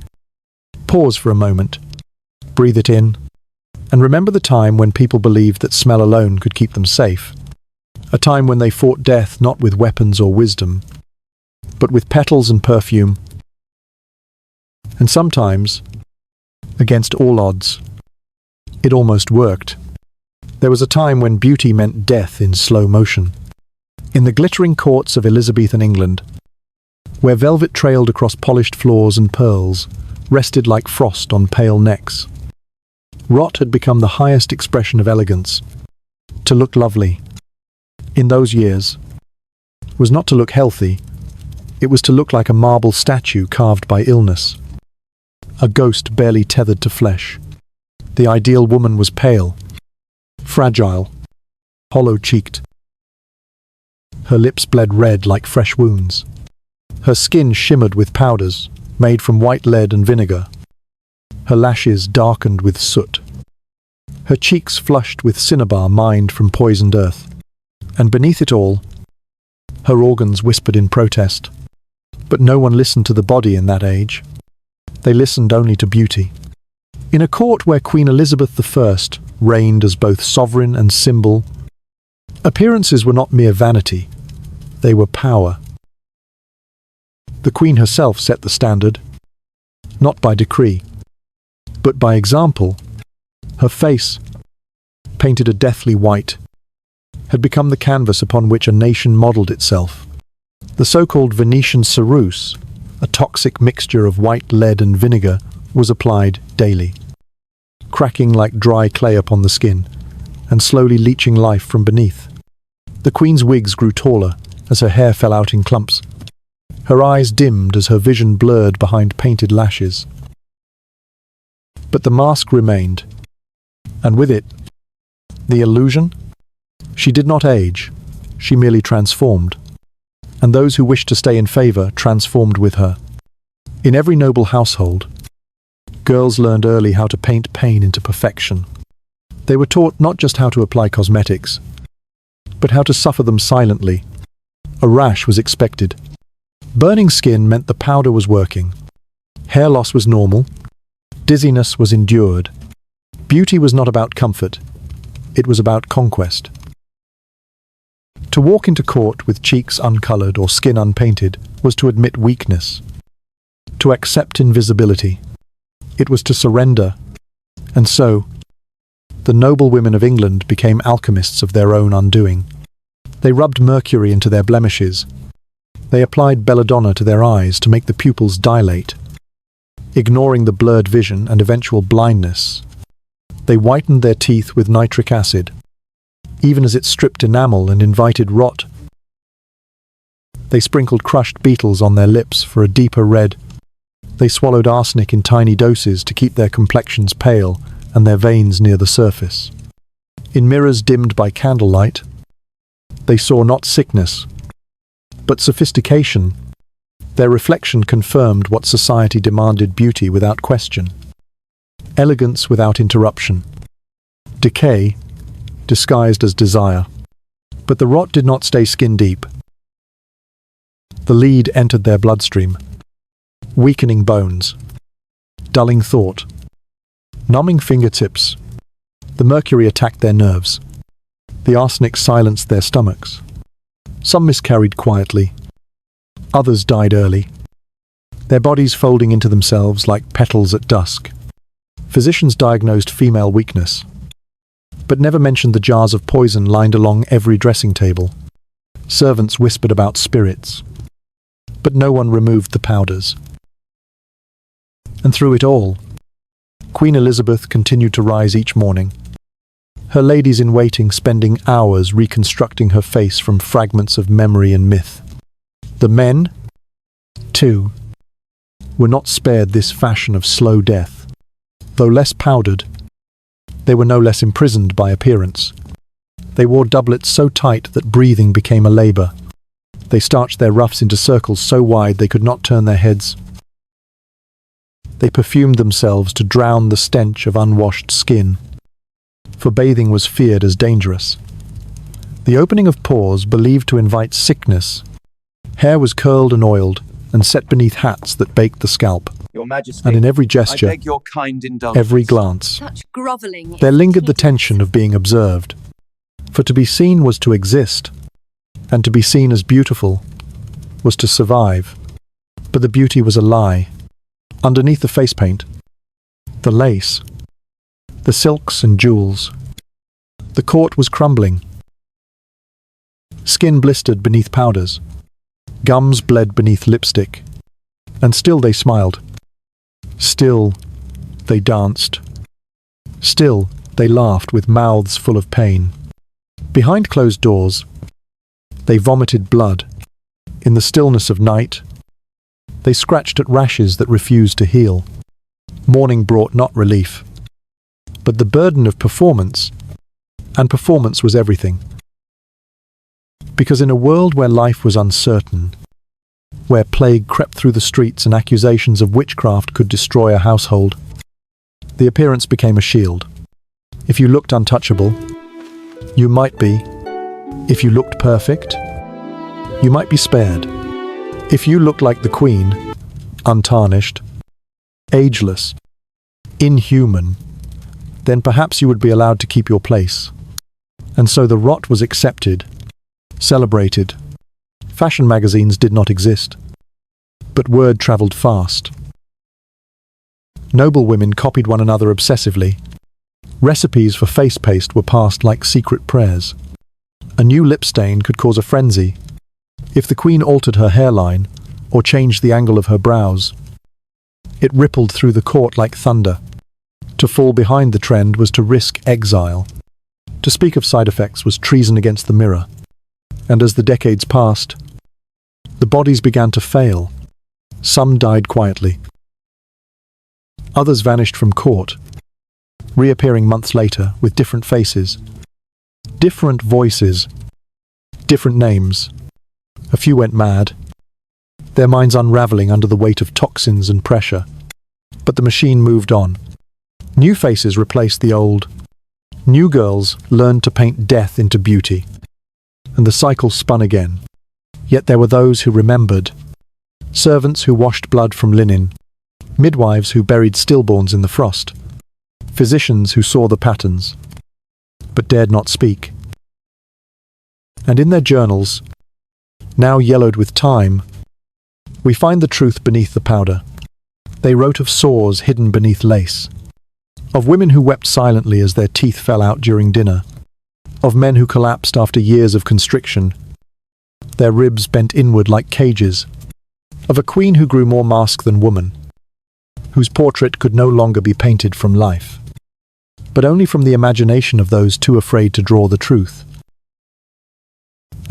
pause for a moment, breathe it in, and remember the time when people believed that smell alone could keep them safe. A time when they fought death not with weapons or wisdom, but with petals and perfume. And sometimes, against all odds, it almost worked. There was a time when beauty meant death in slow motion. In the glittering courts of Elizabethan England, where velvet trailed across polished floors and pearls rested like frost on pale necks, rot had become the highest expression of elegance. To look lovely, in those years, was not to look healthy. It was to look like a marble statue carved by illness, a ghost barely tethered to flesh. The ideal woman was pale, fragile, hollow-cheeked. Her lips bled red like fresh wounds. Her skin shimmered with powders made from white lead and vinegar. Her lashes darkened with soot. Her cheeks flushed with cinnabar mined from poisoned earth. And beneath it all, her organs whispered in protest. But no one listened to the body in that age. They listened only to beauty. In a court where Queen Elizabeth I reigned as both sovereign and symbol, appearances were not mere vanity, they were power. The Queen herself set the standard, not by decree, but by example. Her face, painted a deathly white, had become the canvas upon which a nation modelled itself. The so-called Venetian ceruse, a toxic mixture of white lead and vinegar, was applied daily, cracking like dry clay upon the skin, and slowly leaching life from beneath. The Queen's wigs grew taller as her hair fell out in clumps. Her eyes dimmed as her vision blurred behind painted lashes. But the mask remained, and with it, the illusion. She did not age, she merely transformed, and those who wished to stay in favour transformed with her. In every noble household, girls learned early how to paint pain into perfection. They were taught not just how to apply cosmetics, but how to suffer them silently. A rash was expected. Burning skin meant the powder was working. Hair loss was normal. Dizziness was endured. Beauty was not about comfort. It was about conquest. To walk into court with cheeks uncoloured or skin unpainted was to admit weakness. To accept invisibility. It was to surrender. And so, the noble women of England became alchemists of their own undoing. They rubbed mercury into their blemishes. They applied belladonna to their eyes to make the pupils dilate. Ignoring the blurred vision and eventual blindness, they whitened their teeth with nitric acid, even as it stripped enamel and invited rot. They sprinkled crushed beetles on their lips for a deeper red. They swallowed arsenic in tiny doses to keep their complexions pale and their veins near the surface. In mirrors dimmed by candlelight, they saw not sickness, but sophistication. Their reflection confirmed what society demanded: beauty without question, elegance without interruption, decay disguised as desire. But the rot did not stay skin deep. The lead entered their bloodstream, weakening bones, dulling thought, numbing fingertips. The mercury attacked their nerves. The arsenic silenced their stomachs. Some miscarried quietly. Others died early, their bodies folding into themselves like petals at dusk. Physicians diagnosed female weakness, but never mentioned the jars of poison lined along every dressing table. Servants whispered about spirits, but no one removed the powders. And through it all, Queen Elizabeth continued to rise each morning, her ladies-in-waiting spending hours reconstructing her face from fragments of memory and myth. The men, too, were not spared this fashion of slow death. Though less powdered, they were no less imprisoned by appearance. They wore doublets so tight that breathing became a labor. They starched their ruffs into circles so wide they could not turn their heads. They perfumed themselves to drown the stench of unwashed skin, for bathing was feared as dangerous. The opening of pores believed to invite sickness. Hair was curled and oiled, and set beneath hats that baked the scalp. Your Majesty, And in every gesture, I beg your kind indulgence. every glance, Such grovelling. there lingered the tension of being observed. For to be seen was to exist, and to be seen as beautiful was to survive. But the beauty was a lie. Underneath the face paint, the lace, the silks and jewels, the court was crumbling. Skin blistered beneath powders, gums bled beneath lipstick, and still they smiled. Still they danced. Still they laughed with mouths full of pain. Behind closed doors, they vomited blood. In the stillness of night, they scratched at rashes that refused to heal. Morning brought not relief, but the burden of performance, and performance was everything. Because in a world where life was uncertain, where plague crept through the streets and accusations of witchcraft could destroy a household, the appearance became a shield. If you looked untouchable, you might be. If you looked perfect, you might be spared. If you looked like the Queen, untarnished, ageless, inhuman, then perhaps you would be allowed to keep your place. And so the rot was accepted, celebrated. Fashion magazines did not exist, but word travelled fast. Noble women copied one another obsessively. Recipes for face paste were passed like secret prayers. A new lip stain could cause a frenzy. If the Queen altered her hairline or changed the angle of her brows, it rippled through the court like thunder. To fall behind the trend was to risk exile. To speak of side effects was treason against the mirror. And as the decades passed, the bodies began to fail. Some died quietly. Others vanished from court, reappearing months later with different faces, different voices, different names. A few went mad, their minds unraveling under the weight of toxins and pressure. But the machine moved on. New faces replaced the old. New girls learned to paint death into beauty. And the cycle spun again. Yet there were those who remembered. Servants who washed blood from linen. Midwives who buried stillborns in the frost. Physicians who saw the patterns, but dared not speak. And in their journals, now yellowed with time, we find the truth beneath the powder. They wrote of sores hidden beneath lace, of women who wept silently as their teeth fell out during dinner, of men who collapsed after years of constriction, their ribs bent inward like cages, of a queen who grew more mask than woman, whose portrait could no longer be painted from life, but only from the imagination of those too afraid to draw the truth.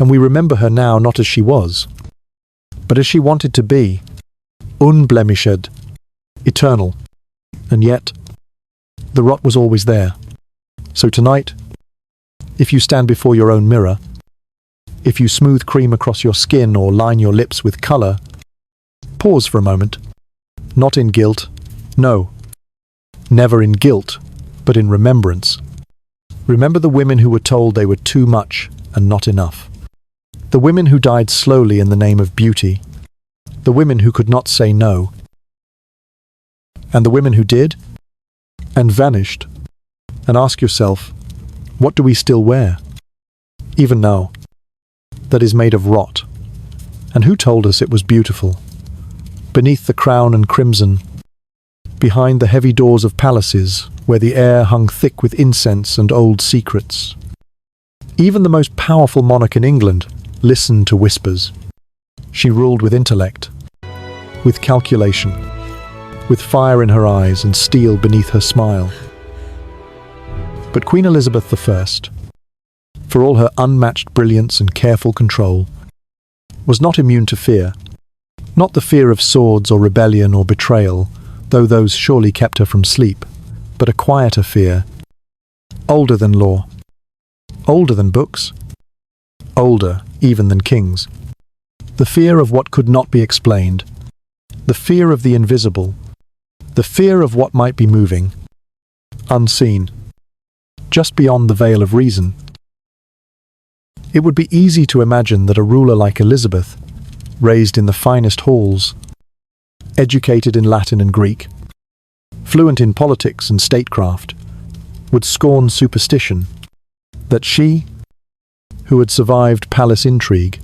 And we remember her now not as she was, but as she wanted to be, unblemished, eternal. And yet, the rot was always there. So tonight, if you stand before your own mirror, if you smooth cream across your skin or line your lips with colour, pause for a moment. Not in guilt, no, never in guilt, but in remembrance. Remember the women who were told they were too much and not enough. The women who died slowly in the name of beauty. The women who could not say no. And the women who did and vanished. And ask yourself, what do we still wear? Even now, that is made of rot. And who told us it was beautiful? Beneath the crown and crimson, behind the heavy doors of palaces, where the air hung thick with incense and old secrets. Even the most powerful monarch in England listened to whispers. She ruled with intellect, with calculation, with fire in her eyes and steel beneath her smile. But Queen Elizabeth I, for all her unmatched brilliance and careful control, was not immune to fear. Not the fear of swords or rebellion or betrayal, though those surely kept her from sleep, but a quieter fear, older than law, older than books, older even than kings. The fear of what could not be explained, the fear of the invisible, the fear of what might be moving, unseen, just beyond the veil of reason. It would be easy to imagine that a ruler like Elizabeth, raised in the finest halls, educated in Latin and Greek, fluent in politics and statecraft, would scorn superstition, that she, who had survived palace intrigue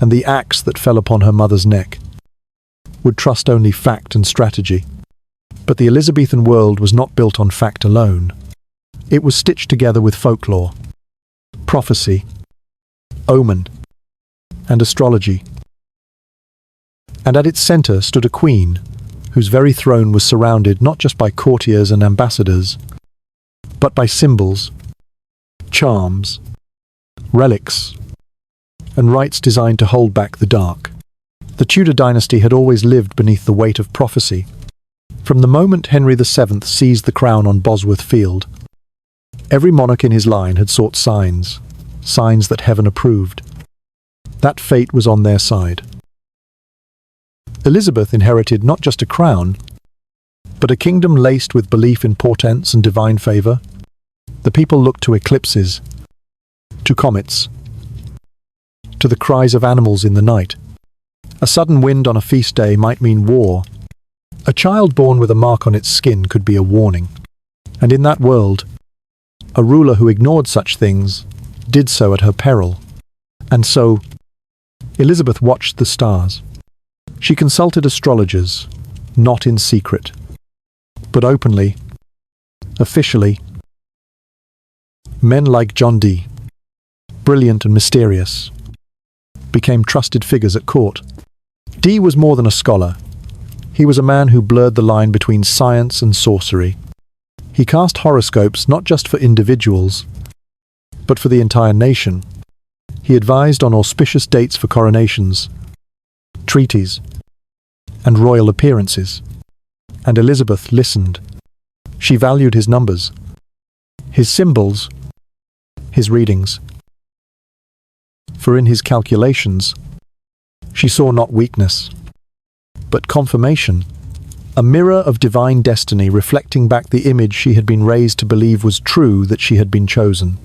and the axe that fell upon her mother's neck, would trust only fact and strategy. But the Elizabethan world was not built on fact alone. It was stitched together with folklore, prophecy, omen, and astrology. And at its centre stood a queen, whose very throne was surrounded not just by courtiers and ambassadors, but by symbols, charms, relics, and rites designed to hold back the dark. The Tudor dynasty had always lived beneath the weight of prophecy. From the moment Henry VII seized the crown on Bosworth Field, every monarch in his line had sought signs that heaven approved. That fate was on their side. Elizabeth inherited not just a crown, but a kingdom laced with belief in portents and divine favour. The people looked to eclipses, to comets, to the cries of animals in the night. A sudden wind on a feast day might mean war. A child born with a mark on its skin could be a warning. And in that world, a ruler who ignored such things did so at her peril. And so, Elizabeth watched the stars. She consulted astrologers, not in secret, but openly, officially. Men like John Dee, brilliant and mysterious, became trusted figures at court. Dee was more than a scholar. He was a man who blurred the line between science and sorcery. He cast horoscopes not just for individuals, but for the entire nation. He advised on auspicious dates for coronations, treaties, and royal appearances. And Elizabeth listened. She valued his numbers, his symbols, his readings. For in his calculations, she saw not weakness, but confirmation, a mirror of divine destiny reflecting back the image she had been raised to believe was true, that she had been chosen.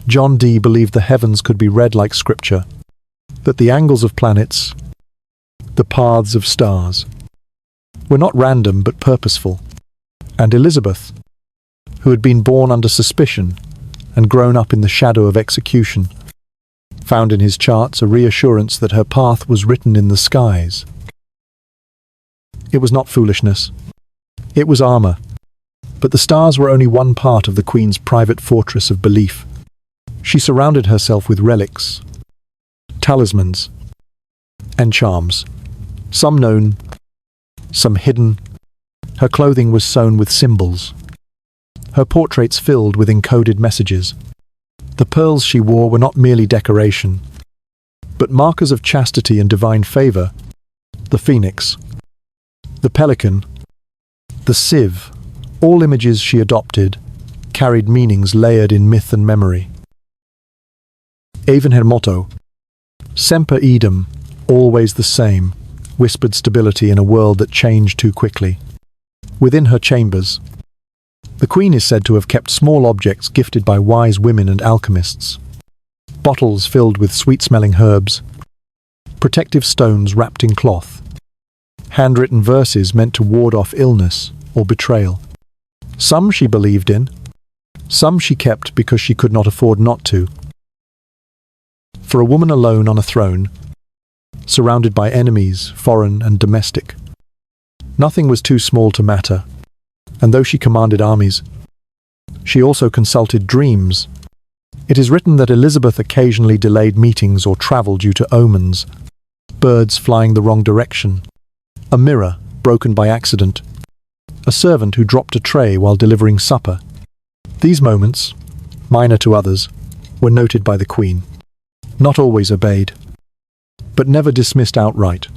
John Dee believed the heavens could be read like scripture, that the angles of planets, the paths of stars, were not random but purposeful. And Elizabeth, who had been born under suspicion and grown up in the shadow of execution, found in his charts a reassurance that her path was written in the skies. It was not foolishness. It was armor. But the stars were only one part of the Queen's private fortress of belief. She surrounded herself with relics, talismans, and charms. Some known, some hidden. Her clothing was sewn with symbols. Her portraits filled with encoded messages. The pearls she wore were not merely decoration, but markers of chastity and divine favor. The phoenix, the pelican, the sieve, all images she adopted, carried meanings layered in myth and memory. Even her motto, Semper Idem, always the same, whispered stability in a world that changed too quickly. Within her chambers, the Queen is said to have kept small objects gifted by wise women and alchemists. Bottles filled with sweet-smelling herbs, protective stones wrapped in cloth, handwritten verses meant to ward off illness or betrayal. Some she believed in, some she kept because she could not afford not to. For a woman alone on a throne, surrounded by enemies, foreign and domestic, nothing was too small to matter. And though she commanded armies, she also consulted dreams. It is written that Elizabeth occasionally delayed meetings or travel due to omens, birds flying the wrong direction, a mirror broken by accident, a servant who dropped a tray while delivering supper. These moments, minor to others, were noted by the Queen, not always obeyed, but never dismissed outright.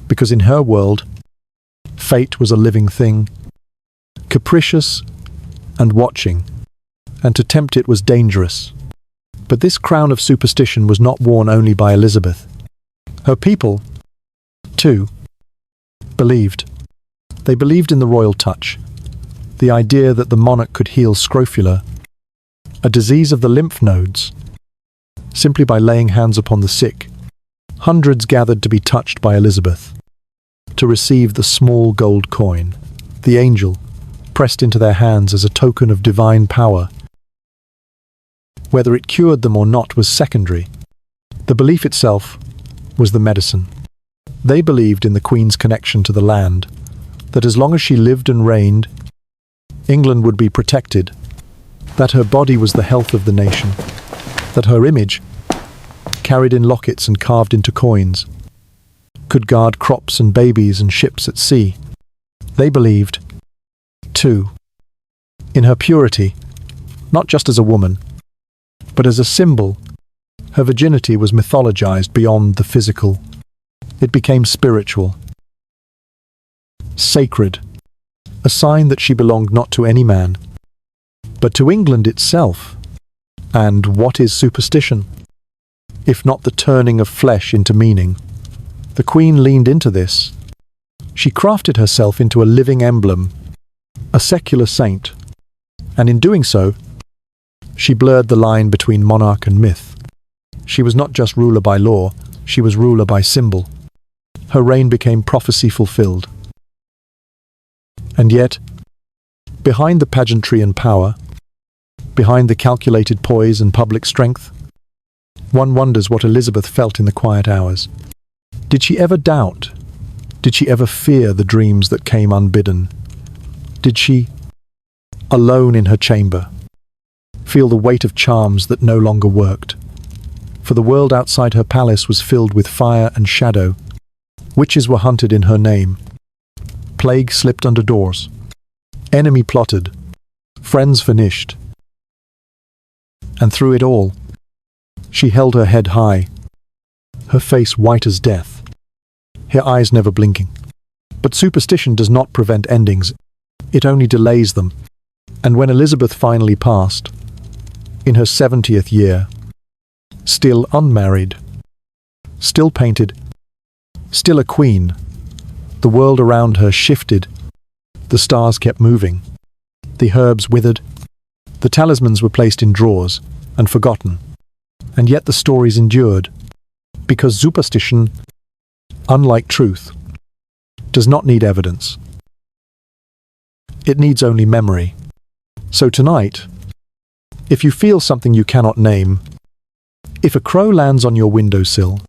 Because in her world, fate was a living thing, capricious and watching, and to tempt it was dangerous. But this crown of superstition was not worn only by Elizabeth. Her people, too, believed. They believed in the royal touch, the idea that the monarch could heal scrofula, a disease of the lymph nodes, simply by laying hands upon the sick. Hundreds gathered to be touched by Elizabeth, to receive the small gold coin, the angel, pressed into their hands as a token of divine power. Whether it cured them or not was secondary. The belief itself was the medicine. They believed in the Queen's connection to the land, that as long as she lived and reigned, England would be protected, that her body was the health of the nation, that her image, carried in lockets and carved into coins, could guard crops and babies and ships at sea. They believed, too, in her purity, not just as a woman, but as a symbol. Her virginity was mythologized beyond the physical. It became spiritual, sacred, a sign that she belonged not to any man, but to England itself. And what is superstition, if not the turning of flesh into meaning? The Queen leaned into this. She crafted herself into a living emblem, a secular saint, and in doing so, she blurred the line between monarch and myth. She was not just ruler by law, she was ruler by symbol. Her reign became prophecy fulfilled. And yet, behind the pageantry and power, behind the calculated poise and public strength, one wonders what Elizabeth felt in the quiet hours. Did she ever doubt? Did she ever fear the dreams that came unbidden? Did she, alone in her chamber, feel the weight of charms that no longer worked? For the world outside her palace was filled with fire and shadow. Witches were hunted in her name. Plague slipped under doors. Enemy plotted. Friends vanished. And through it all, she held her head high, her face white as death, her eyes never blinking. But superstition does not prevent endings, it only delays them. And when Elizabeth finally passed, in her 70th year, still unmarried, still painted, still a queen, the world around her shifted, the stars kept moving, the herbs withered, the talismans were placed in drawers and forgotten, and yet the stories endured, because superstition, unlike truth, does not need evidence. It needs only memory. So tonight, if you feel something you cannot name, if a crow lands on your windowsill,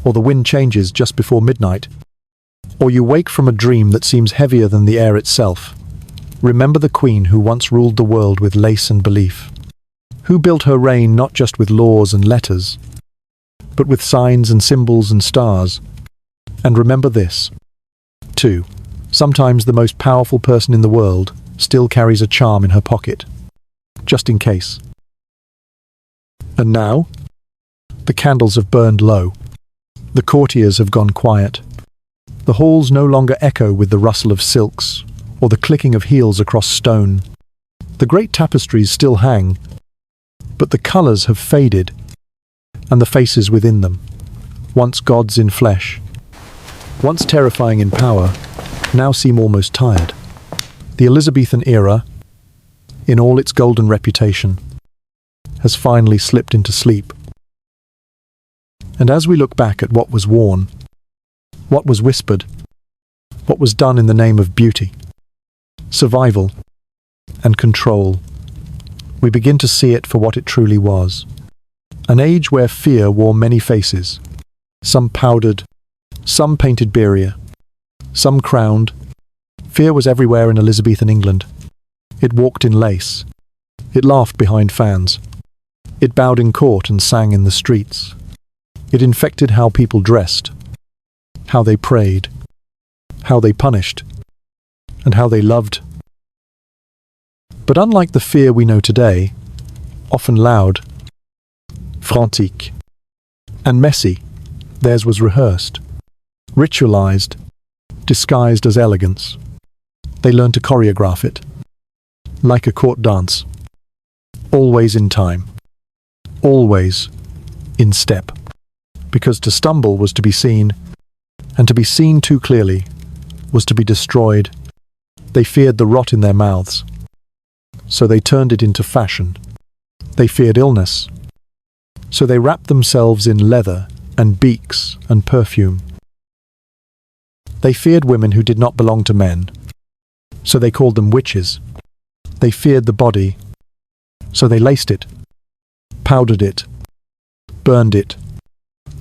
or the wind changes just before midnight, or you wake from a dream that seems heavier than the air itself, remember the Queen who once ruled the world with lace and belief, who built her reign not just with laws and letters, but with signs and symbols and stars. And remember this, too, sometimes the most powerful person in the world still carries a charm in her pocket, just in case. And now, the candles have burned low. The courtiers have gone quiet. The halls no longer echo with the rustle of silks or the clicking of heels across stone. The great tapestries still hang, but the colours have faded, and the faces within them, once gods in flesh, once terrifying in power, now seem almost tired. The Elizabethan era, in all its golden reputation, has finally slipped into sleep. And as we look back at what was worn, what was whispered, what was done in the name of beauty, survival, and control, we begin to see it for what it truly was. An age where fear wore many faces, some powdered, some painted beria, some crowned. Fear was everywhere in Elizabethan England. It walked in lace. It laughed behind fans. It bowed in court and sang in the streets. It infected how people dressed, how they prayed, how they punished, and how they loved. But unlike the fear we know today, often loud, frantic, and messy, theirs was rehearsed, ritualized, disguised as elegance. They learned to choreograph it, like a court dance, always in time, always in step, because to stumble was to be seen, and to be seen too clearly was to be destroyed. They feared the rot in their mouths, so they turned it into fashion. They feared illness, so they wrapped themselves in leather and beaks and perfume. They feared women who did not belong to men, so they called them witches. They feared the body, so they laced it, powdered it, burned it.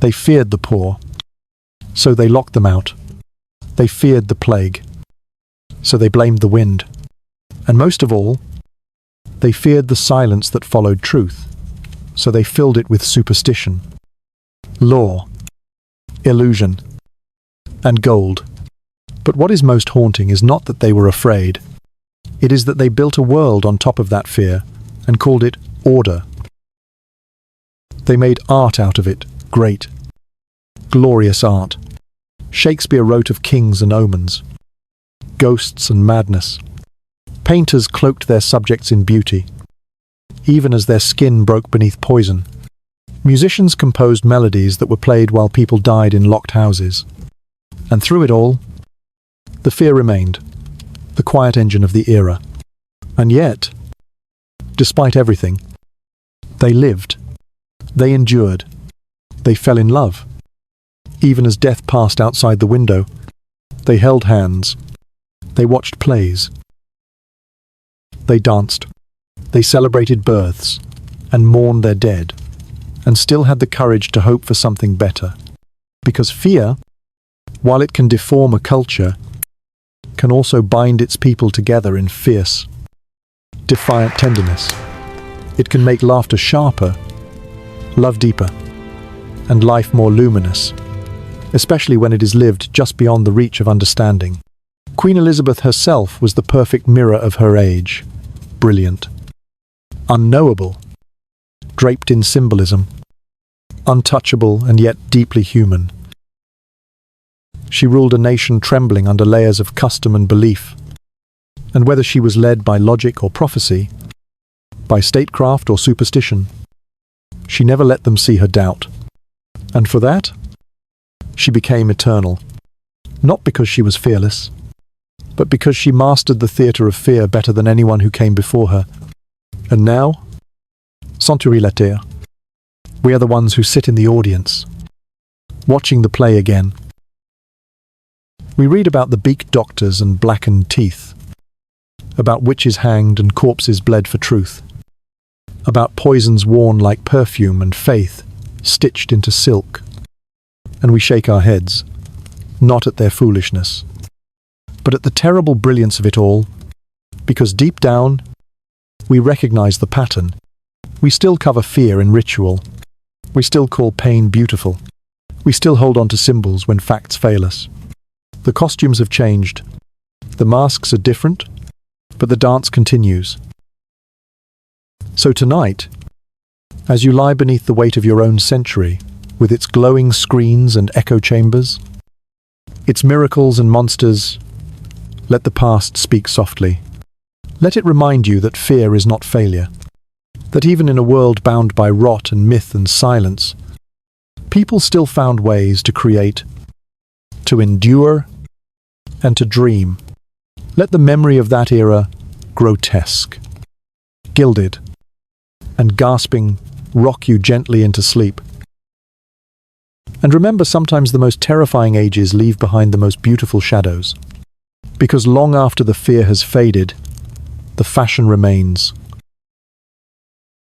They feared the poor, so they locked them out. They feared the plague, so they blamed the wind. And most of all, they feared the silence that followed truth, so they filled it with superstition, law, illusion, and gold. But what is most haunting is not that they were afraid. It is that they built a world on top of that fear and called it order. They made art out of it, great, glorious art. Shakespeare wrote of kings and omens, ghosts and madness. Painters cloaked their subjects in beauty, even as their skin broke beneath poison. Musicians composed melodies that were played while people died in locked houses. And through it all, the fear remained, the quiet engine of the era. And yet, despite everything, they lived, they endured, they fell in love. Even as death passed outside the window, they held hands, they watched plays, they danced, they celebrated births, and mourned their dead, and still had the courage to hope for something better. Because fear, while it can deform a culture, can also bind its people together in fierce, defiant tenderness. It can make laughter sharper, love deeper, and life more luminous, especially when it is lived just beyond the reach of understanding. Queen Elizabeth herself was the perfect mirror of her age, brilliant, unknowable, draped in symbolism, untouchable and yet deeply human. She ruled a nation trembling under layers of custom and belief, and whether she was led by logic or prophecy, by statecraft or superstition, she never let them see her doubt. And for that, she became eternal, not because she was fearless, but because she mastered the theatre of fear better than anyone who came before her. And now, Century la Terre, we are the ones who sit in the audience, watching the play again. We read about the beaked doctors and blackened teeth, about witches hanged and corpses bled for truth, about poisons worn like perfume and faith stitched into silk. And we shake our heads, not at their foolishness, but at the terrible brilliance of it all, because deep down, we recognize the pattern. We still cover fear in ritual. We still call pain beautiful. We still hold on to symbols when facts fail us. The costumes have changed. The masks are different, but the dance continues. So tonight, as you lie beneath the weight of your own century, with its glowing screens and echo chambers, its miracles and monsters, let the past speak softly. Let it remind you that fear is not failure, that even in a world bound by rot and myth and silence, people still found ways to create, to endure, and to dream. Let the memory of that era, grotesque, gilded, and gasping, rock you gently into sleep. And remember, sometimes the most terrifying ages leave behind the most beautiful shadows, because long after the fear has faded, the fashion remains.